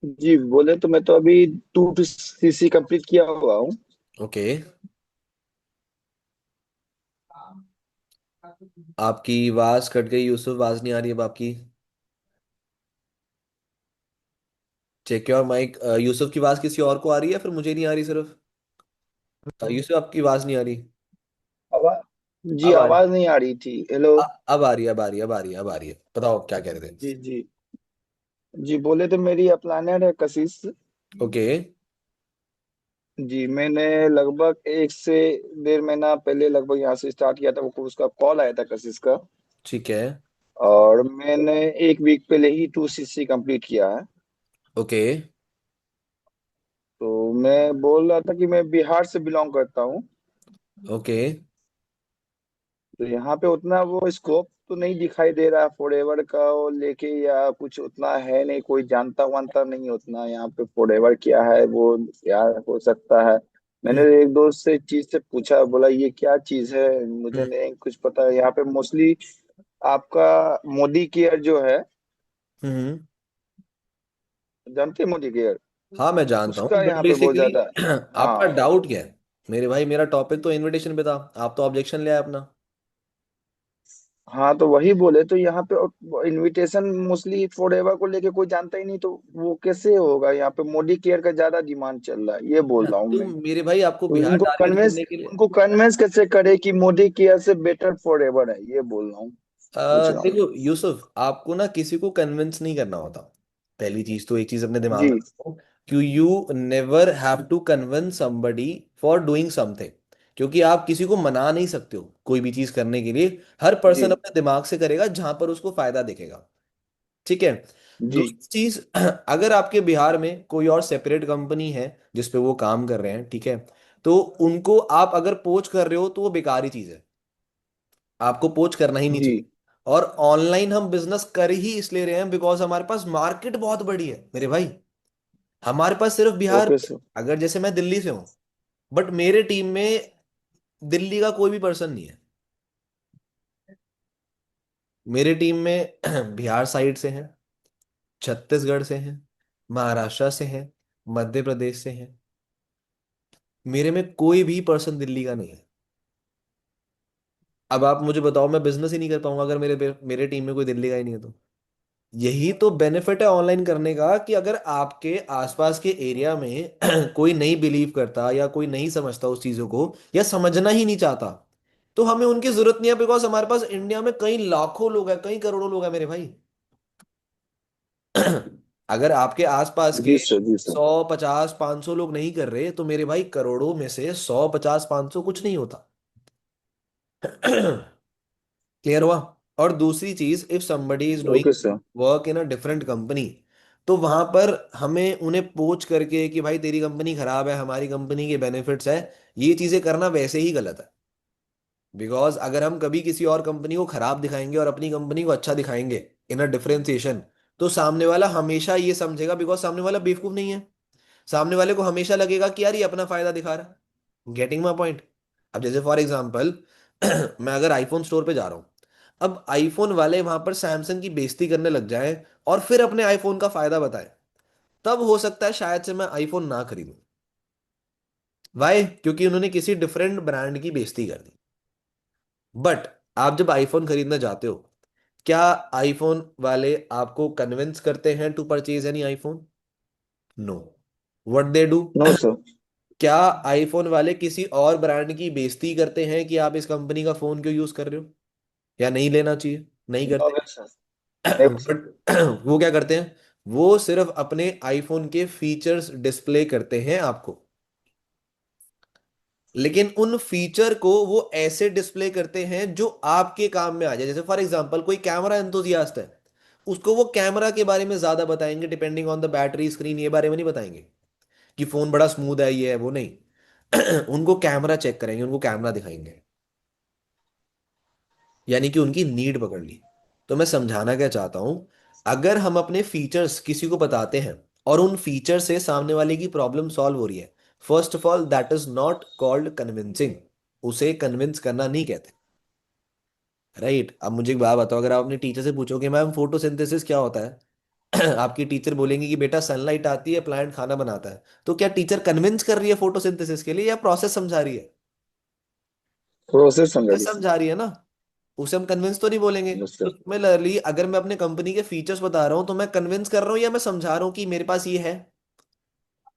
जी बोले तो मैं तो अभी 2 सीसी कंप्लीट किया हुआ हूँ। ओके। आपकी आवाज कट गई यूसुफ, आवाज नहीं आ रही अब आपकी। Check your mic. यूसुफ की आवाज किसी और को आ रही है, फिर मुझे नहीं आ रही सिर्फ? यूसुफ, आपकी आवाज नहीं आ रही। आवाज जी अब आ रही। आवाज नहीं आ रही थी। हेलो। अब आ रही है, अब आ रही है, अब आ रही है, अब आ रही है। बताओ आप क्या कह रहे थे। जी जी। जी बोले तो मेरी प्लानर है कशिश। ओके। जी मैंने लगभग 1 से 1.5 महीना पहले लगभग यहाँ से स्टार्ट किया था, वो उसका कॉल आया था कशिश का। ठीक है। और मैंने 1 वीक पहले ही 2 सीसी कंप्लीट किया है। ओके। तो मैं बोल रहा था कि मैं बिहार से बिलोंग करता हूँ। ओके। तो यहाँ पे उतना वो स्कोप तो नहीं दिखाई दे रहा फॉरएवर का वो लेके, या कुछ उतना है नहीं, कोई जानता वानता नहीं उतना यहाँ पे फॉरएवर क्या है वो क्या हो सकता है। मैंने हम्म। एक दोस्त से चीज से पूछा, बोला ये क्या चीज है, मुझे नहीं कुछ पता। यहाँ पे मोस्टली आपका मोदी केयर जो है, हम्म। जानते हैं मोदी केयर? हाँ मैं जानता हूँ, उसका बट यहाँ पे बहुत बेसिकली ज्यादा। आपका हाँ। डाउट क्या है? मेरे भाई मेरा टॉपिक तो इनविटेशन पे था, आप तो ऑब्जेक्शन ले आए अपना। हाँ, तो वही बोले तो यहाँ पे इनविटेशन मोस्टली फॉरएवर को लेके कोई जानता ही नहीं, तो वो कैसे होगा? यहाँ पे मोदी केयर का ज्यादा डिमांड चल रहा है, ये बोल रहा हूँ तो मैं। मेरे भाई आपको तो बिहार टारगेट करने के लिए, उनको कन्विंस कैसे करे कि मोदी केयर से बेटर फॉरएवर है, ये बोल रहा हूँ, पूछ रहा हूँ। देखो यूसुफ, आपको ना किसी को कन्विंस नहीं करना होता। पहली चीज तो एक चीज अपने दिमाग जी में रखो कि you never have to convince somebody for doing something. क्योंकि आप किसी को मना नहीं सकते हो कोई भी चीज करने के लिए। हर जी पर्सन अपने दिमाग से करेगा जहां पर उसको फायदा दिखेगा। ठीक है। जी दूसरी चीज, अगर आपके बिहार में कोई और सेपरेट कंपनी है जिसपे वो काम कर रहे हैं, ठीक है, तो उनको आप अगर पोच कर रहे हो तो वो बेकार ही चीज है। आपको पोच करना ही नहीं जी। चाहिए। और ऑनलाइन हम बिजनेस कर ही इसलिए रहे हैं बिकॉज हमारे पास मार्केट बहुत बड़ी है मेरे भाई। हमारे पास सिर्फ बिहार ओके में, सर। अगर जैसे मैं दिल्ली से हूं, बट मेरे टीम में दिल्ली का कोई भी पर्सन नहीं है। मेरे टीम में बिहार साइड से हैं, छत्तीसगढ़ से हैं, महाराष्ट्र से हैं, मध्य प्रदेश से हैं। मेरे में कोई भी पर्सन दिल्ली का नहीं है। अब आप मुझे बताओ, मैं बिजनेस ही नहीं कर पाऊंगा अगर मेरे मेरे टीम में कोई दिल्ली का ही नहीं है तो। यही तो बेनिफिट है ऑनलाइन करने का, कि अगर आपके आसपास के एरिया में कोई नहीं बिलीव करता या कोई नहीं समझता उस चीजों को या समझना ही नहीं चाहता, तो हमें उनकी जरूरत नहीं है। बिकॉज हमारे पास इंडिया में कई लाखों लोग हैं, कई करोड़ों लोग हैं मेरे भाई। अगर आपके आसपास के जी सर, जी सर। 100, 50, 500 लोग नहीं कर रहे, तो मेरे भाई करोड़ों में से 100, 50, 500 कुछ नहीं होता। क्लियर हुआ? और दूसरी चीज, if somebody is doing okay sir. Work in a different company, तो वहां पर हमें उन्हें पोच करके कि भाई तेरी कंपनी खराब है, हमारी कंपनी के बेनिफिट्स है, ये चीजें करना वैसे ही गलत है। बिकॉज अगर हम कभी किसी और कंपनी को खराब दिखाएंगे और अपनी कंपनी को अच्छा दिखाएंगे इन अ डिफरेंशिएशन, तो सामने वाला हमेशा ये समझेगा, बिकॉज सामने वाला बेवकूफ नहीं है। सामने वाले को हमेशा लगेगा कि यार ये अपना फायदा दिखा रहा है। Getting my point? अब जैसे फॉर एग्जाम्पल मैं अगर आईफोन स्टोर पे जा रहा हूँ, अब आईफोन वाले वहां पर सैमसंग की बेइज्जती करने लग जाए और फिर अपने आईफोन का फायदा बताए, तब हो सकता है शायद से मैं आईफोन ना खरीदूं। वाई? क्योंकि उन्होंने किसी डिफरेंट ब्रांड की बेइज्जती कर दी। बट आप जब आईफोन खरीदने जाते हो, क्या आईफोन वाले आपको कन्विंस करते हैं to purchase any iPhone? No. What they do? No sir. क्या आईफोन वाले किसी और ब्रांड की बेइज्जती करते हैं कि आप इस कंपनी का फोन क्यों यूज कर रहे हो या नहीं लेना चाहिए? नहीं नो करते। वे सर। Never sir. बट वो क्या करते हैं? वो सिर्फ अपने आईफोन के फीचर्स डिस्प्ले करते हैं आपको। लेकिन उन फीचर को वो ऐसे डिस्प्ले करते हैं जो आपके काम में आ जाए। जैसे फॉर एग्जांपल कोई कैमरा एंथुजियास्ट है, उसको वो कैमरा के बारे में ज्यादा बताएंगे, depending on the battery screen, ये बारे में नहीं बताएंगे कि फोन बड़ा स्मूथ है, ये है वो नहीं। उनको कैमरा चेक करेंगे, उनको कैमरा दिखाएंगे। यानी कि उनकी नीड पकड़ ली। तो मैं समझाना क्या चाहता हूं, अगर हम अपने फीचर्स किसी को बताते हैं और उन फीचर से सामने वाले की प्रॉब्लम सॉल्व हो रही है, first of all that is not called convincing. उसे कन्विंस करना नहीं कहते। राइट? अब मुझे एक बात बताओ, अगर आप अपने टीचर से पूछोगे मैम फोटोसिंथेसिस क्या होता है, आपकी टीचर बोलेंगी कि बेटा सनलाइट आती है, प्लांट खाना बनाता है, तो क्या टीचर कन्विंस कर रही है फोटोसिंथेसिस के लिए या प्रोसेस समझा रही है? प्रोसेस समझा प्रोसेस दी सर। समझा रही है ना। उसे हम कन्विंस तो नहीं बोलेंगे। यस तो सर। सिमिलरली अगर मैं अपने कंपनी के फीचर्स बता रहा हूँ, तो मैं कन्विंस कर रहा हूँ या मैं समझा रहा हूँ कि मेरे पास ये है?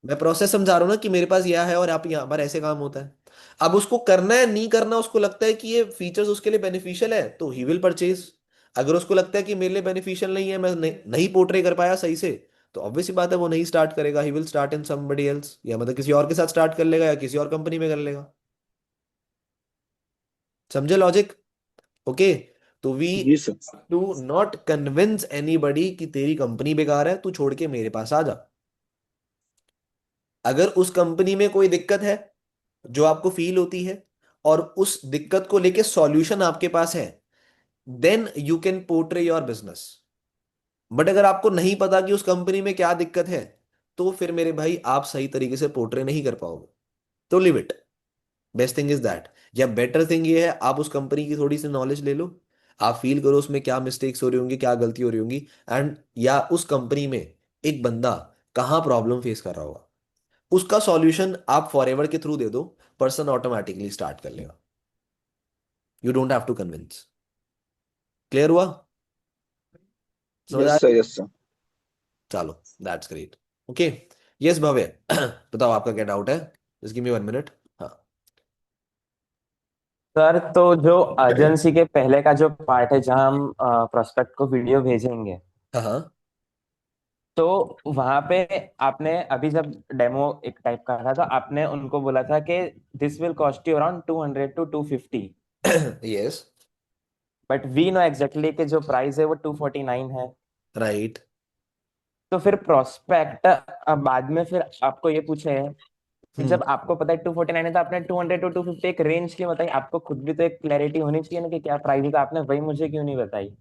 मैं प्रोसेस समझा रहा हूँ ना कि मेरे पास यह है और आप यहाँ पर ऐसे काम होता है। अब उसको करना है नहीं करना, उसको लगता है कि ये फीचर्स उसके लिए बेनिफिशियल है तो ही विल परचेज। अगर उसको लगता है कि मेरे लिए बेनिफिशियल नहीं है, मैं नहीं पोर्ट्रे कर पाया सही से, तो ऑब्वियस सी बात है वो नहीं स्टार्ट करेगा। He will start in somebody else, या मतलब किसी और के साथ स्टार्ट कर लेगा या किसी और कंपनी में कर लेगा। समझे लॉजिक? ओके। तो वी जी sir. To not convince anybody कि तेरी कंपनी बेकार है, तू छोड़ के मेरे पास आ जा। अगर उस कंपनी में कोई दिक्कत है जो आपको फील होती है और उस दिक्कत को लेके सॉल्यूशन आपके पास है, then you can portray your business. But अगर आपको नहीं पता कि उस कंपनी में क्या दिक्कत है, तो फिर मेरे भाई आप सही तरीके से पोर्ट्रे नहीं कर पाओगे। तो live it. Best thing is that, या बेटर थिंग ये है आप उस कंपनी की थोड़ी सी नॉलेज ले लो। आप फील करो उसमें क्या मिस्टेक्स हो रही होंगी, क्या गलती हो रही होंगी, एंड या उस कंपनी में एक बंदा कहाँ प्रॉब्लम फेस कर रहा होगा, उसका सॉल्यूशन आप फॉरएवर के थ्रू दे दो, पर्सन ऑटोमेटिकली स्टार्ट कर लेगा। You don't have to convince. Clear हुआ? समझ यस आया? Sir, yes sir. चलो, that's great. Okay. Yes Bhavya, बताओ आपका क्या डाउट है? Just give me 1 minute. हाँ। सर तो जो एजेंसी के पहले का जो पार्ट है जहां हम प्रोस्पेक्ट को वीडियो भेजेंगे, हाँ हाँ। तो वहां पे आपने अभी जब डेमो एक टाइप का था तो आपने उनको बोला था कि this will cost you around 200 to 250, yes. But we know exactly कि जो प्राइस है वो 249 है। राइट। तो फिर प्रोस्पेक्ट बाद में फिर आपको ये पूछे हैं कि हम्म। जब आपको पता है 249 है तो आपने 200 to 250 एक रेंज क्यों बताई? आपको खुद भी तो एक क्लैरिटी होनी चाहिए ना कि क्या प्राइस है, तो आपने वही मुझे क्यों नहीं बताई?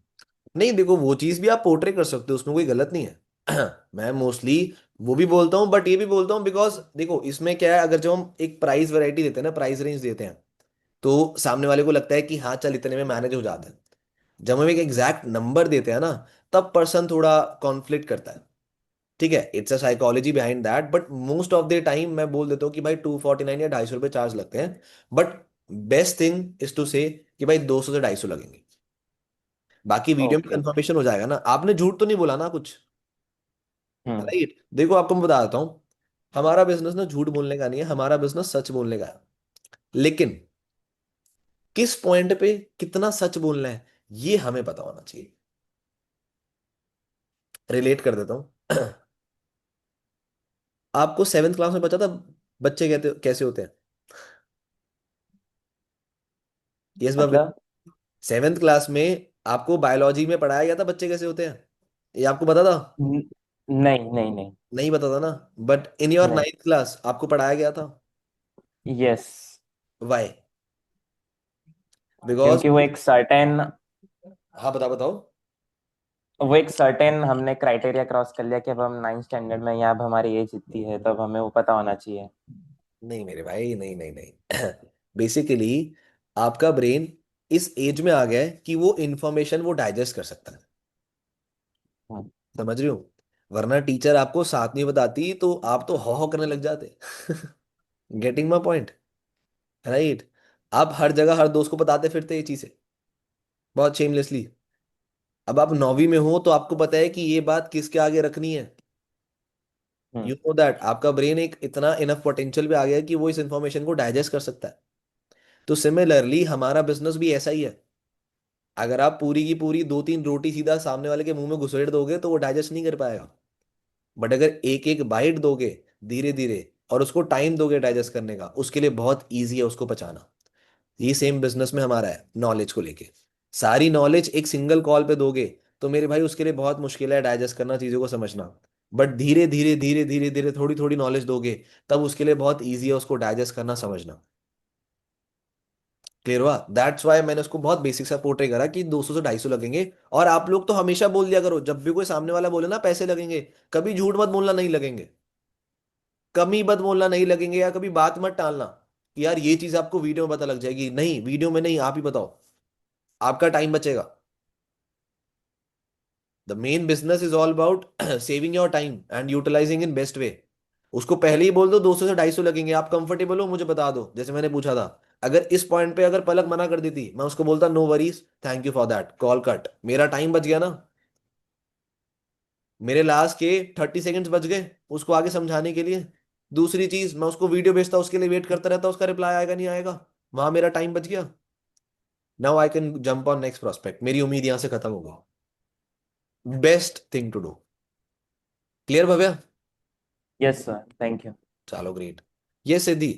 नहीं देखो, वो चीज भी आप पोर्ट्रे कर सकते हो, उसमें कोई गलत नहीं है। मैं मोस्टली वो भी बोलता हूँ, बट ये भी बोलता हूँ बिकॉज देखो इसमें क्या है, अगर जब हम एक प्राइस वैरायटी देते हैं ना, प्राइस रेंज देते हैं, तो सामने वाले को लगता है कि हाँ चल इतने में मैनेज हो जाता है। जब हम एक एग्जैक्ट नंबर देते हैं ना, तब पर्सन थोड़ा कॉन्फ्लिक्ट करता है। ठीक है, it's a psychology behind that, but most of the time मैं बोल देता हूँ कि भाई 249 या 250 रुपये चार्ज लगते हैं। But best thing is to say कि भाई 200 से 250 लगेंगे। बाकी वीडियो में ओके। कंफर्मेशन हो जाएगा ना, आपने झूठ तो नहीं बोला ना कुछ? हम्म। राइट। देखो आपको मैं बता देता हूँ, हमारा बिजनेस ना झूठ बोलने का नहीं है, हमारा बिजनेस सच बोलने का है। लेकिन किस पॉइंट पे कितना सच बोलना है, ये हमें पता होना चाहिए। रिलेट कर देता हूँ। आपको 7th क्लास में बचा था बच्चे कहते कैसे होते हैं? यस बाबू। मतलब 7th क्लास में आपको बायोलॉजी में पढ़ाया गया था बच्चे कैसे होते हैं, ये आपको पता था? न- नहीं नहीं नहीं। नहीं पता था ना। बट इन योर नहीं। 9th क्लास आपको पढ़ाया गया था। यस। वाई? बिकॉज, क्योंकि हाँ बताओ बताओ। वो एक सर्टेन हमने क्राइटेरिया क्रॉस कर लिया कि अब हम 9th स्टैंडर्ड में या अब हमारी एज इतनी है तो अब हमें वो पता होना चाहिए। नहीं मेरे भाई, नहीं नहीं नहीं। बेसिकली आपका ब्रेन इस एज में आ गया है कि वो इंफॉर्मेशन वो डाइजेस्ट कर सकता है। हम्म। समझ रहे हो? वरना टीचर आपको साथ नहीं बताती तो आप तो हो करने लग जाते। Getting my point? राइट। आप हर जगह हर दोस्त को बताते फिरते ये चीजें, बहुत शेमलेसली। अब आप 9वीं में हो तो आपको पता है कि ये बात किसके आगे रखनी है। हम्म। यू नो दैट आपका ब्रेन एक इतना इनफ पोटेंशियल पे आ गया है कि वो इस इंफॉर्मेशन को डाइजेस्ट कर सकता है। तो सिमिलरली हमारा बिजनेस भी ऐसा ही है। अगर आप पूरी की पूरी 2-3 रोटी सीधा सामने वाले के मुंह में घुसेड़ दोगे तो वो डाइजेस्ट नहीं कर पाएगा। बट अगर एक एक बाइट दोगे धीरे धीरे, और उसको टाइम दोगे डाइजेस्ट करने का, उसके लिए बहुत ईजी है उसको पचाना। ये सेम बिजनेस में हमारा है नॉलेज को लेके। सारी नॉलेज एक सिंगल कॉल पे दोगे तो मेरे भाई उसके लिए बहुत मुश्किल है डाइजेस्ट करना, चीज़ों को समझना। बट धीरे धीरे धीरे धीरे धीरे थोड़ी थोड़ी नॉलेज दोगे, तब उसके लिए बहुत ईजी है उसको डाइजेस्ट करना, समझना। क्लियर हुआ? दैट्स वाई मैंने उसको बहुत बेसिक सा पोर्ट्रे करा कि 200 से 250 लगेंगे। और आप लोग तो हमेशा बोल दिया करो, जब भी कोई सामने वाला बोले ना पैसे लगेंगे, कभी झूठ मत बोलना नहीं लगेंगे। कमी मत बोलना नहीं लगेंगे, या कभी बात मत टालना कि यार ये चीज आपको वीडियो में पता लग जाएगी, नहीं वीडियो में नहीं, आप ही बताओ। आपका टाइम बचेगा। The main business is all about saving your time and utilising in best way. उसको पहले ही बोल दो 200 से 250 लगेंगे, आप कंफर्टेबल हो मुझे बता दो, जैसे मैंने पूछा था। अगर इस पॉइंट पे अगर पलक मना कर देती, मैं उसको बोलता no worries, thank you for that, call cut, मेरा टाइम बच गया ना। मेरे लास्ट के 30 सेकेंड्स बच गए उसको आगे समझाने के लिए। दूसरी चीज, मैं उसको वीडियो भेजता, उसके लिए वेट करता रहता, उसका रिप्लाई आएगा नहीं आएगा, वहां मेरा टाइम बच गया। Now I can jump on next prospect, मेरी उम्मीद यहां से खत्म होगी। Best thing to do. Clear Bhavya? Yes sir, thank you. चलो ग्रेट। ये Siddhi.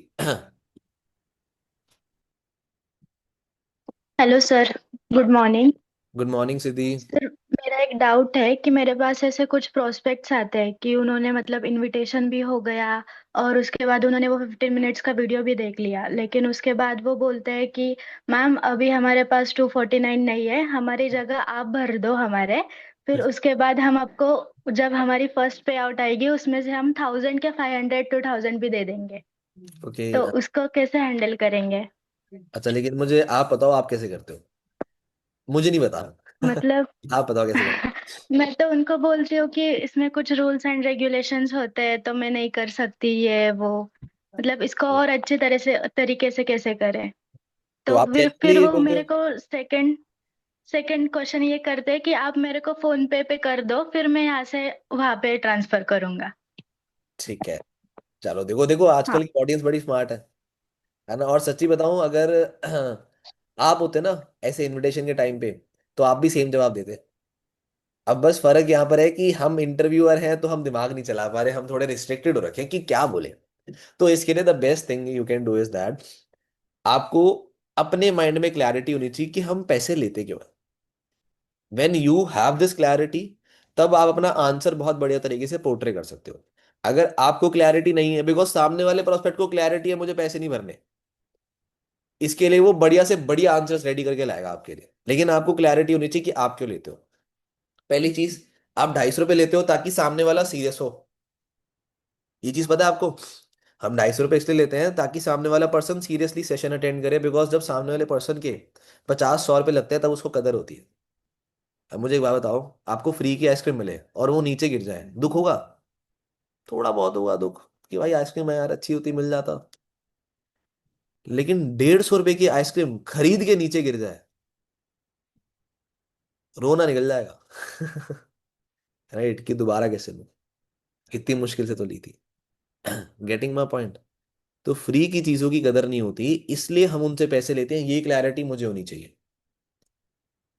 Hello sir, good morning. Good morning Siddhi. सर, मेरा एक डाउट है कि मेरे पास ऐसे कुछ प्रोस्पेक्ट्स आते हैं कि उन्होंने मतलब इनविटेशन भी हो गया और उसके बाद उन्होंने वो 15 मिनट्स का वीडियो भी देख लिया, लेकिन उसके बाद वो बोलते हैं कि मैम अभी हमारे पास 249 नहीं है, हमारी जगह आप भर दो हमारे। फिर उसके बाद हम आपको जब हमारी फर्स्ट पे आउट आएगी उसमें से हम 1000 के 500 2,000 भी दे देंगे। ओके। तो उसको कैसे हैंडल करेंगे? अच्छा लेकिन मुझे आप बताओ आप कैसे करते हो? मुझे नहीं बता। मतलब आप बताओ कैसे करना। मैं तो उनको बोलती हूँ कि इसमें कुछ रूल्स एंड रेगुलेशंस होते हैं तो मैं नहीं कर सकती ये वो, मतलब इसको और अच्छे तरह से तरीके से कैसे करें। तो तो आप फिर जेन्युइनली ये वो बोलते मेरे हो? को सेकंड सेकंड क्वेश्चन ये करते हैं कि आप मेरे को फोन पे कर दो, फिर मैं यहाँ से वहां पे ट्रांसफर करूंगा। ठीक है। चलो देखो देखो, हाँ। आजकल की ऑडियंस बड़ी स्मार्ट है ना। और सच्ची बताऊं, अगर आप होते ना ऐसे इनविटेशन के टाइम पे, तो आप भी सेम जवाब देते। अब बस फर्क यहाँ पर है कि हम इंटरव्यूअर हैं तो हम दिमाग नहीं चला पा रहे, हम थोड़े रिस्ट्रिक्टेड हो रखे हैं कि क्या बोले। तो इसके लिए the best thing you can do is that, आपको अपने माइंड में क्लैरिटी होनी चाहिए कि हम पैसे लेते क्यों हैं। When you have this clarity, तब आप अपना आंसर बहुत बढ़िया तरीके से पोर्ट्रे कर सकते हो। अगर आपको क्लैरिटी नहीं है, बिकॉज सामने वाले प्रोस्पेक्ट को क्लैरिटी है मुझे पैसे नहीं भरने, इसके लिए वो बढ़िया से बढ़िया आंसर्स रेडी करके लाएगा आपके लिए, लेकिन आपको क्लैरिटी होनी चाहिए कि आप क्यों लेते हो। पहली चीज, आप 250 रुपये लेते हो ताकि सामने वाला सीरियस हो। ये चीज पता है आपको? हम 250 रुपये इसलिए लेते हैं ताकि सामने वाला पर्सन सीरियसली सेशन अटेंड करे, बिकॉज जब सामने वाले पर्सन के 50-100 रुपये लगते हैं तब उसको कदर होती है। अब मुझे एक बात बताओ, आपको फ्री की आइसक्रीम मिले और वो नीचे गिर जाए, दुख होगा? थोड़ा बहुत होगा दुख, कि भाई आइसक्रीम है यार, अच्छी होती मिल जाता। लेकिन 150 रुपये की आइसक्रीम खरीद के नीचे गिर जाए, रोना निकल जाएगा। राइट, कि दोबारा कैसे लूं, इतनी मुश्किल से तो ली थी। Getting my point? तो फ्री की चीजों की कदर नहीं होती, इसलिए हम उनसे पैसे लेते हैं, ये क्लैरिटी मुझे होनी चाहिए।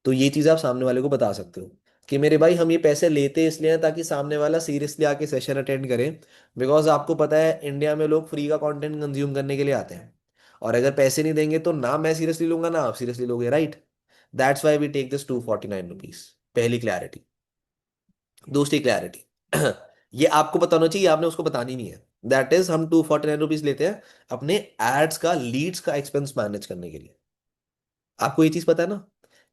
तो ये चीज आप सामने वाले को बता सकते हो कि मेरे भाई हम ये पैसे लेते इसलिए हैं ताकि सामने वाला सीरियसली आके सेशन अटेंड करे। बिकॉज आपको पता है इंडिया में लोग फ्री का कंटेंट कंज्यूम करने के लिए आते हैं, और अगर पैसे नहीं देंगे तो ना मैं सीरियसली लूंगा ना आप सीरियसली लोगे, right? That's why we take this 249 rupees. पहली क्लैरिटी। दूसरी क्लैरिटी, ये आपको बताना चाहिए, आपने उसको बतानी नहीं है। दैट इज, हम 249 रुपीज लेते हैं अपने एड्स का, लीड्स का एक्सपेंस मैनेज करने के लिए। आपको ये चीज पता है ना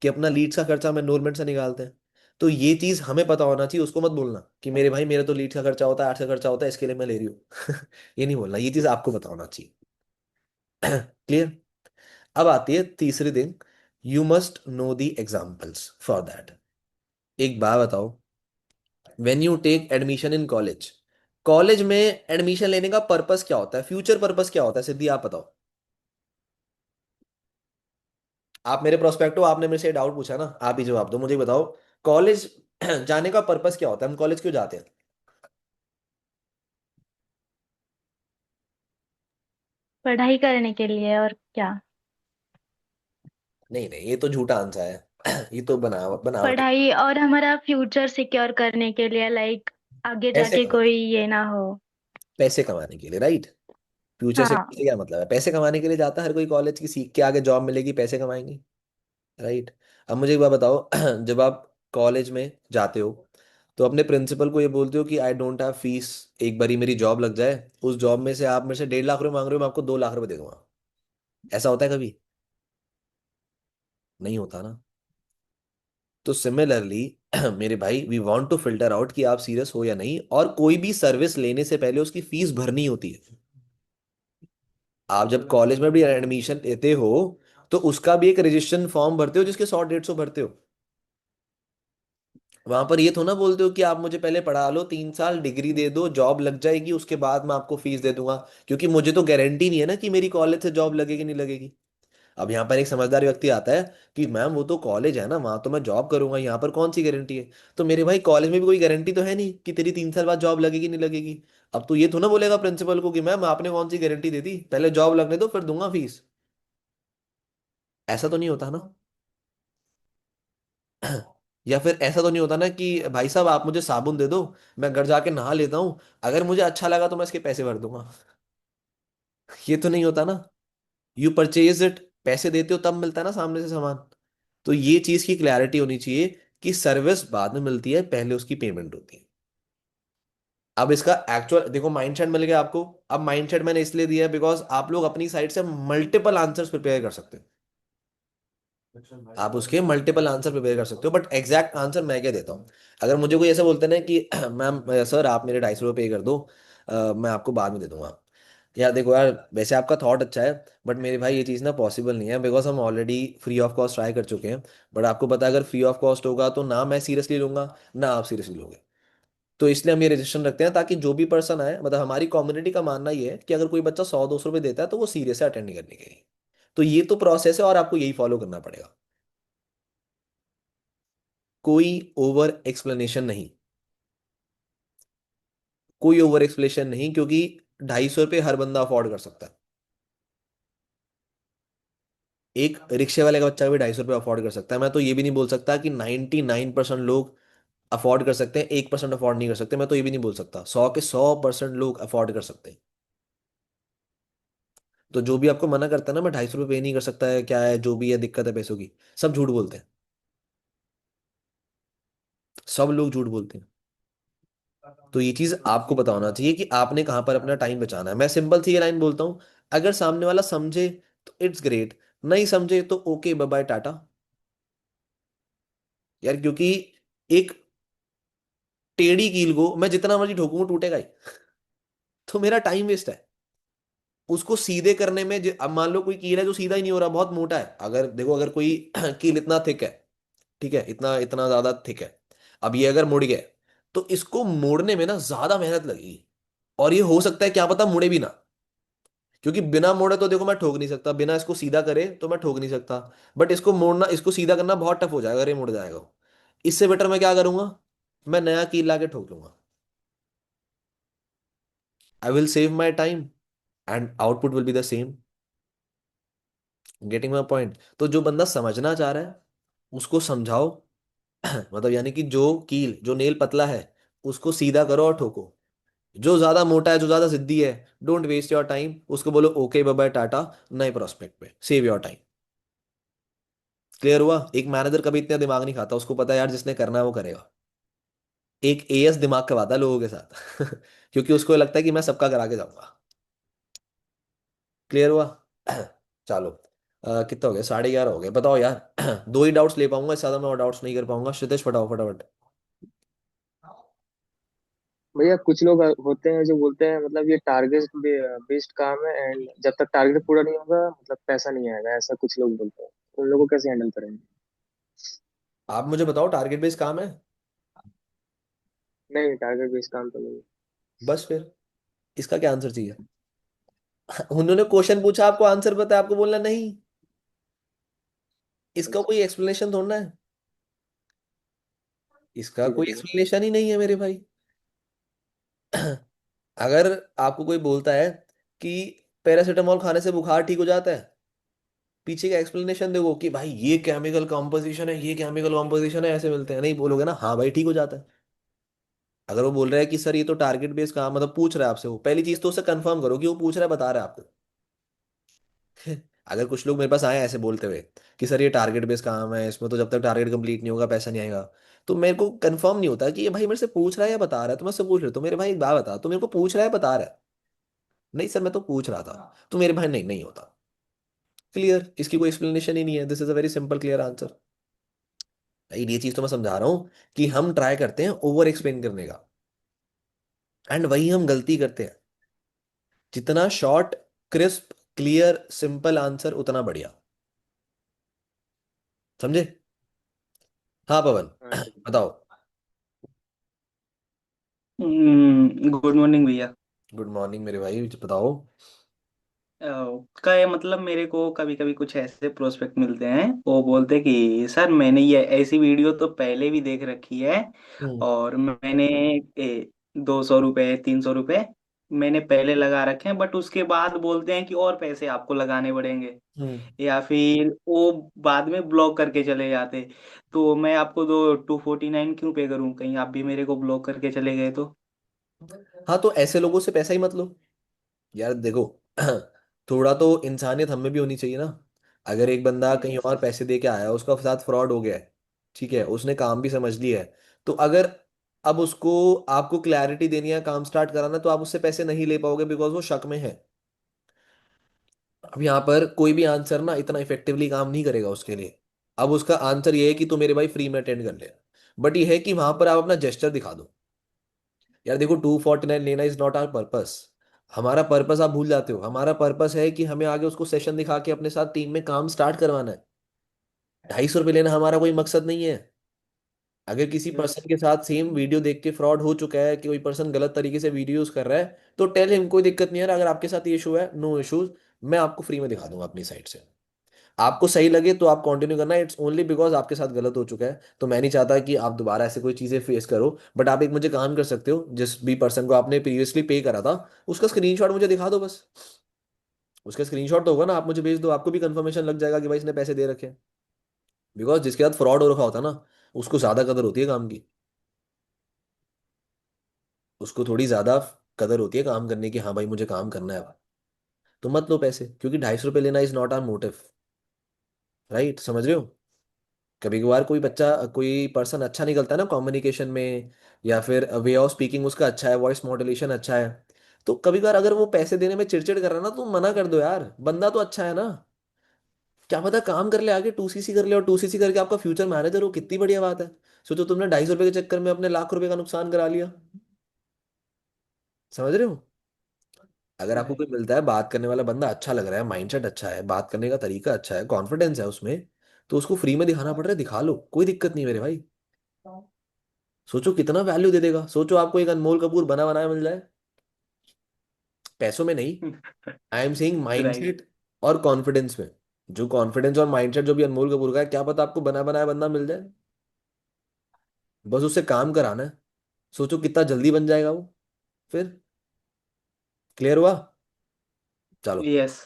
कि अपना लीड्स का खर्चा हम एनरोलमेंट से निकालते हैं। तो ये चीज हमें पता होना चाहिए, उसको मत बोलना कि मेरे भाई मेरा तो लीड्स का खर्चा होता है, एड्स का खर्चा होता है, इसके लिए मैं ले रही हूँ। ये नहीं बोलना, ये चीज आपको पता होना चाहिए। क्लियर? अब आती है तीसरी thing, you must know the examples for that. एक बात बताओ, when you take admission in college, college में एडमिशन लेने का पर्पस क्या होता है, फ्यूचर पर्पस क्या होता है, सिद्धि आप बताओ। आप मेरे प्रोस्पेक्ट हो, आपने मेरे से डाउट पूछा ना, आप ही जवाब दो, मुझे बताओ। कॉलेज जाने का पर्पस क्या होता है, हम कॉलेज क्यों जाते हैं? पढ़ाई करने के लिए और क्या। नहीं नहीं, ये तो झूठा आंसर है। ये तो बनावट है। पढ़ाई और हमारा फ्यूचर सिक्योर करने के लिए, लाइक आगे पैसे जाके कमाने कोई ये ना हो। पैसे कमाने के लिए, राइट? फ्यूचर से हाँ। क्या मतलब है? पैसे कमाने के लिए जाता है हर कोई कॉलेज, की सीख के आगे जॉब मिलेगी, पैसे कमाएंगे, राइट? अब मुझे एक बात बताओ, जब आप कॉलेज में जाते हो तो अपने प्रिंसिपल को ये बोलते हो कि आई डोंट हैव फीस, एक बारी मेरी जॉब लग जाए, उस जॉब में से आप मेरे से 1.5 लाख रुपए मांग रहे हो, मैं आपको 2 लाख रुपए दे दूंगा। ऐसा होता है कभी? नहीं होता ना। तो सिमिलरली मेरे भाई, we want to filter out कि आप सीरियस हो या नहीं, और कोई भी सर्विस लेने से पहले उसकी फीस भरनी होती है। आप जब कॉलेज में भी एडमिशन लेते हो तो उसका भी एक रजिस्ट्रेशन फॉर्म भरते हो जिसके 100-150 भरते हो। वहां पर ये तो ना बोलते हो कि आप मुझे पहले पढ़ा लो, 3 साल डिग्री दे दो, जॉब लग जाएगी, उसके बाद मैं आपको फीस दे दूंगा। क्योंकि मुझे तो गारंटी नहीं है ना कि मेरी कॉलेज से जॉब लगेगी नहीं लगेगी। अब यहाँ पर एक समझदार व्यक्ति आता है कि मैम वो तो कॉलेज है ना, वहां तो मैं जॉब करूंगा, यहाँ पर कौन सी गारंटी है? तो मेरे भाई कॉलेज में भी कोई गारंटी तो है नहीं कि तेरी 3 साल बाद जॉब लगेगी नहीं लगेगी। अब तो ये तो ना बोलेगा प्रिंसिपल को कि मैम आपने कौन सी गारंटी दे दी, पहले जॉब लगने दो फिर दूंगा फीस। ऐसा तो नहीं होता ना। या फिर ऐसा तो नहीं होता ना कि भाई साहब आप मुझे साबुन दे दो, मैं घर जाके नहा लेता हूँ, अगर मुझे अच्छा लगा तो मैं इसके पैसे भर दूंगा। ये तो नहीं होता ना। यू परचेज इट, पैसे देते हो तब मिलता है ना सामने से सामान। तो ये चीज की क्लैरिटी होनी चाहिए कि सर्विस बाद में मिलती है, पहले उसकी पेमेंट होती है। अब इसका एक्चुअल देखो, माइंडसेट मिल गया आपको। अब माइंडसेट मैंने इसलिए दिया है बिकॉज आप लोग अपनी साइड से मल्टीपल आंसर्स प्रिपेयर कर सकते हो। आप उसके मल्टीपल आंसर प्रिपेयर कर सकते हो, बट एग्जैक्ट आंसर मैं क्या देता हूँ। अगर मुझे कोई ऐसा बोलते ना कि मैम सर आप मेरे 250 रुपये पे कर दो, मैं आपको बाद में दे दूंगा, यार देखो यार, वैसे आपका थॉट अच्छा है, बट मेरे भाई ये चीज़ ना पॉसिबल नहीं है, बिकॉज हम already free of cost try कर चुके हैं। बट आपको पता है अगर फ्री ऑफ कॉस्ट होगा तो ना मैं सीरियसली लूंगा, ना आप सीरियसली लोगे। तो इसलिए हम ये रजिस्ट्रेशन रखते हैं, ताकि जो भी पर्सन आए, मतलब हमारी कम्युनिटी का मानना ये है कि अगर कोई बच्चा 100-200 रुपये देता है तो वो सीरियस है अटेंड नहीं करने के लिए। तो ये तो प्रोसेस है और आपको यही फॉलो करना पड़ेगा। कोई ओवर एक्सप्लेनेशन नहीं, कोई ओवर एक्सप्लेनेशन नहीं, क्योंकि 250 रुपये हर बंदा अफोर्ड कर सकता है। एक रिक्शे वाले का बच्चा भी 250 रुपये अफोर्ड कर सकता है। मैं तो ये भी नहीं बोल सकता कि 99% लोग अफोर्ड कर सकते हैं, 1% अफोर्ड नहीं कर सकते। मैं तो ये भी नहीं बोल सकता, 100 के 100% लोग अफोर्ड कर सकते हैं। तो जो भी आपको मना करता है ना, मैं 250 रुपये पे नहीं कर सकता है, क्या है जो भी है दिक्कत है पैसों की, सब झूठ बोलते हैं। सब लोग झूठ बोलते हैं। तो ये चीज आपको पता होना चाहिए कि आपने कहाँ पर अपना टाइम बचाना है। मैं सिंपल सी ये लाइन बोलता हूँ, अगर सामने वाला समझे तो इट्स ग्रेट, नहीं समझे तो ओके बाय बाय टाटा। यार क्योंकि एक टेढ़ी कील को मैं जितना मर्जी ठोकूं वो टूटेगा ही। तो मेरा टाइम वेस्ट है उसको सीधे करने में। अब मान लो कोई कील है जो सीधा ही नहीं हो रहा, बहुत मोटा है, अगर देखो अगर कोई कील इतना थिक है, ठीक है, इतना इतना ज्यादा थिक है, अब ये अगर मुड़ गया तो इसको मोड़ने में ना ज्यादा मेहनत लगेगी। और ये हो सकता है क्या पता मुड़े भी ना, क्योंकि बिना मोड़े तो देखो मैं ठोक नहीं सकता, बिना इसको सीधा करे तो मैं ठोक नहीं सकता। बट इसको मोड़ना, इसको सीधा करना बहुत टफ हो जाएगा अगर ये मुड़ जाएगा। इससे बेटर मैं क्या करूंगा, मैं नया कील ला के ठोक लूंगा। I will save my time and output will be the same. Getting my point? तो जो बंदा समझना चाह रहा है उसको समझाओ। मतलब यानी कि जो कील, जो नेल पतला है उसको सीधा करो और ठोको। जो ज्यादा मोटा है, जो ज्यादा जिद्दी है, डोंट वेस्ट योर टाइम, उसको बोलो ओके बाय बाय टाटा, नए प्रोस्पेक्ट पे सेव योर टाइम। क्लियर हुआ? एक मैनेजर कभी इतना दिमाग नहीं खाता, उसको पता है यार जिसने करना है वो करेगा। एक एएस दिमाग करवाता है लोगों के साथ क्योंकि उसको लगता है कि मैं सबका करा के जाऊंगा। क्लियर हुआ? चलो, कितना हो गया? 11:30 हो गए। बताओ यार दो ही डाउट्स ले पाऊंगा, इससे ज्यादा मैं और डाउट्स नहीं कर पाऊंगा। क्षितेश फटाओ फटाफट। भैया कुछ लोग होते हैं जो बोलते हैं मतलब ये टारगेट बेस्ड काम है एंड जब तक टारगेट पूरा नहीं होगा मतलब पैसा नहीं आएगा, ऐसा कुछ लोग बोलते हैं। उन लोगों को कैसे हैंडल करेंगे? आप मुझे बताओ, टारगेट बेस्ड काम है? नहीं, टारगेट बेस्ड काम तो नहीं। बस फिर इसका क्या आंसर चाहिए? उन्होंने क्वेश्चन पूछा, आपको आंसर पता है, आपको बोलना नहीं। इसका अच्छा, कोई एक्सप्लेनेशन थोड़ा है। इसका ठीक है कोई ठीक है। एक्सप्लेनेशन ही नहीं है मेरे भाई। अगर आपको कोई बोलता है कि पैरासीटामोल खाने से बुखार ठीक हो जाता है, पीछे का एक्सप्लेनेशन देखो कि भाई ये केमिकल कॉम्पोजिशन है, ये केमिकल कॉम्पोजिशन है, ऐसे मिलते हैं, नहीं बोलोगे ना हाँ भाई ठीक हो जाता है। अगर वो बोल रहा है कि सर ये तो टारगेट बेस्ड काम, मतलब पूछ रहा है आपसे, वो पहली चीज तो उसे कंफर्म करो कि वो पूछ रहा है, बता रहा है आपको। अगर कुछ लोग मेरे पास आए ऐसे बोलते हुए कि सर ये टारगेट बेस्ड काम है, इसमें तो जब तक टारगेट कंप्लीट नहीं होगा पैसा नहीं आएगा, तो मेरे को कंफर्म नहीं होता कि ये भाई मेरे से पूछ रहा है या बता रहा है। तो मैं उससे पूछ रहा, तो मेरे भाई एक बात बता, तो मेरे को पूछ रहा है बता रहा है? नहीं सर मैं तो पूछ रहा था। तो मेरे भाई नहीं, नहीं होता। क्लियर? इसकी कोई एक्सप्लेनेशन ही नहीं है। This is a very simple clear answer. ये चीज तो मैं समझा रहा हूँ कि हम ट्राई करते हैं ओवर एक्सप्लेन करने का, एंड वही हम गलती करते हैं। जितना short, crisp, clear, simple answer उतना बढ़िया। समझे? हाँ पवन, हाँ ठीक है। बताओ। गुड मॉर्निंग भैया। गुड मॉर्निंग मेरे भाई, बताओ। अ, का ये मतलब मेरे को कभी कभी कुछ ऐसे प्रोस्पेक्ट मिलते हैं, वो बोलते हैं कि सर मैंने ये ऐसी वीडियो तो पहले भी देख रखी है हम्म। और मैंने 200 रुपये 300 रुपये मैंने पहले लगा रखे हैं, बट उसके बाद बोलते हैं कि और पैसे आपको लगाने पड़ेंगे, हम्म। या फिर वो बाद में ब्लॉक करके चले जाते। तो मैं आपको 249 क्यों पे करूं, कहीं आप भी मेरे को ब्लॉक करके चले गए तो? हाँ तो ऐसे लोगों से पैसा ही मत लो। यार देखो थोड़ा तो इंसानियत हमें भी होनी चाहिए ना। अगर एक बंदा कहीं और पैसे दे के आया, उसका साथ फ्रॉड हो गया है, ठीक है, उसने काम भी समझ लिया है, तो अगर अब उसको, आपको क्लैरिटी देनी है, काम स्टार्ट कराना है, तो आप उससे पैसे नहीं ले पाओगे बिकॉज वो शक में है। अब यहाँ पर कोई भी आंसर ना इतना इफेक्टिवली काम नहीं करेगा उसके लिए। अब उसका आंसर ये है कि तू मेरे भाई फ्री में अटेंड कर ले। बट ये है कि वहां पर आप अपना जेस्चर दिखा दो। यार देखो 249 लेना इज नॉट आवर पर्पस। हमारा पर्पस आप भूल जाते हो। हमारा पर्पस है कि हमें आगे उसको सेशन दिखा के अपने साथ टीम में काम स्टार्ट करवाना है। 250 रुपये लेना हमारा कोई मकसद नहीं है। अगर किसी पर्सन के साथ सेम वीडियो देख के फ्रॉड हो चुका है, कि कोई पर्सन गलत तरीके से वीडियो यूज कर रहा है, तो टेल हिम, कोई दिक्कत नहीं है। अगर आपके साथ ये इशू है, नो इशूज, मैं आपको फ्री में दिखा दूंगा अपनी साइड से। आपको सही लगे तो आप कंटिन्यू करना, इट्स ओनली बिकॉज आपके साथ गलत हो चुका है, तो मैं नहीं चाहता कि आप दोबारा ऐसे कोई चीजें फेस करो। बट आप एक मुझे काम कर सकते हो, जिस भी पर्सन को आपने प्रीवियसली पे करा था, उसका स्क्रीनशॉट मुझे दिखा दो बस। उसका स्क्रीनशॉट तो होगा ना, आप मुझे भेज दो, आपको भी कंफर्मेशन लग जाएगा कि भाई इसने पैसे दे रखे हैं। बिकॉज जिसके साथ फ्रॉड हो रखा होता है ना, उसको ज्यादा कदर होती है काम की। उसको थोड़ी ज्यादा कदर होती है काम करने की, हाँ भाई मुझे काम करना है। तो मत लो पैसे, क्योंकि 250 रुपये लेना is not our motive. Right, समझ रहे हो? कभी कभार कोई बच्चा, कोई पर्सन अच्छा निकलता है ना कम्युनिकेशन में, या फिर वे ऑफ स्पीकिंग उसका अच्छा है, वॉइस मॉड्यूलेशन अच्छा है, तो कभी कभार अगर वो पैसे देने में चिड़चिड़ कर रहा है ना, तो मना कर दो यार, बंदा तो अच्छा है ना। क्या पता काम कर ले आगे, 2cc कर ले, और 2cc करके आपका फ्यूचर मैनेजर हो, कितनी बढ़िया बात है। सोचो तुमने 250 रुपये के चक्कर में अपने लाख रुपए का नुकसान करा लिया। समझ रहे हो? अगर आपको कोई मिलता है बात करने वाला बंदा अच्छा लग रहा है, माइंडसेट अच्छा है, बात करने का तरीका अच्छा है, कॉन्फिडेंस है उसमें, तो उसको फ्री में दिखाना पड़ रहा है, दिखा लो, कोई दिक्कत नहीं मेरे भाई। सोचो कितना वैल्यू दे देगा। सोचो आपको एक अनमोल कपूर बना बनाया मिल जाए, पैसों में नहीं, I am saying right. Mindset और कॉन्फिडेंस में। जो कॉन्फिडेंस और माइंडसेट जो भी अनमोल कपूर का है, क्या पता आपको बना बनाया बंदा मिल जाए। बस उससे काम कराना है। सोचो कितना जल्दी बन जाएगा वो। फिर क्लियर हुआ? चलो। यस।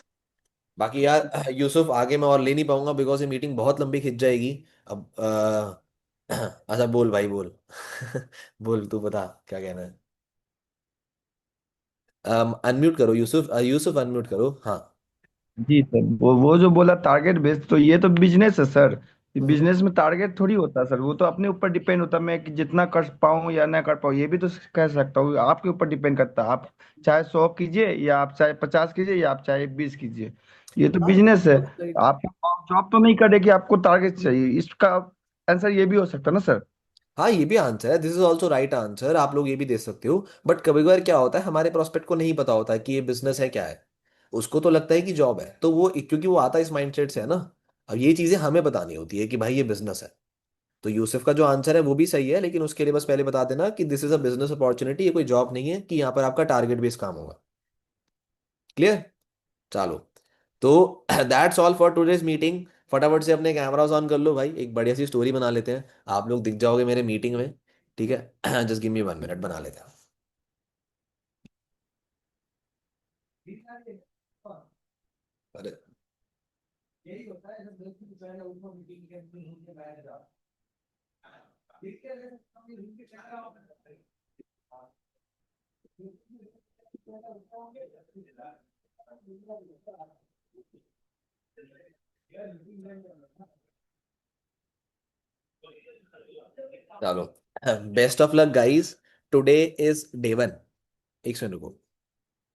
बाकी यार यूसुफ, आगे मैं और ले नहीं पाऊंगा, बिकॉज ये मीटिंग बहुत लंबी खिंच जाएगी। अब अच्छा बोल भाई बोल। बोल, तू बता क्या कहना है। अनम्यूट करो यूसुफ, यूसुफ अनम्यूट करो, हाँ। जी सर, वो जो बोला टारगेट बेस्ड, तो ये तो बिजनेस है सर। हम्म। बिजनेस में टारगेट थोड़ी होता है सर, वो तो अपने ऊपर डिपेंड होता है, मैं कि जितना कर पाऊँ या ना कर पाऊँ, ये भी तो कह सकता हूँ। आपके ऊपर डिपेंड करता है, आप चाहे 100 कीजिए, या आप चाहे 50 कीजिए, या आप चाहे 20 कीजिए। ये तो हाँ, बिजनेस है। राइट। आप जॉब तो नहीं करे कि आपको टारगेट चाहिए, इसका आंसर ये भी हो सकता है ना सर। हाँ, ये भी आंसर है, this is also right answer, आप लोग ये भी दे सकते हो। बट कभी कभार क्या होता है, हमारे प्रोस्पेक्ट को नहीं पता होता है कि ये बिजनेस है क्या है। उसको तो लगता है कि जॉब है, तो वो क्योंकि वो आता है इस माइंडसेट से है ना। अब ये चीजें हमें बतानी होती है कि भाई ये बिजनेस है। तो यूसुफ का जो आंसर है वो भी सही है, लेकिन उसके लिए बस पहले बता देना कि this is a business opportunity, ये कोई जॉब नहीं है कि यहाँ पर आपका टारगेट बेस्ड काम होगा। क्लियर? चलो। तो that's all for today's meeting. फटाफट से अपने कैमरास ऑन कर लो भाई, एक बढ़िया सी स्टोरी बना लेते हैं। आप लोग दिख जाओगे मेरे मीटिंग में। ठीक है? जस्ट गिव मी 1 मिनट, बना लेते हैं। अरे, यही होता है जब दोस्त की पहले उनको मीटिंग के रूम के बाहर जाओ। देखते हैं हम रूम के कैमरा ऑन करते हैं। चलो, best of luck guys. Today is day 1। एक सेकंड रुको।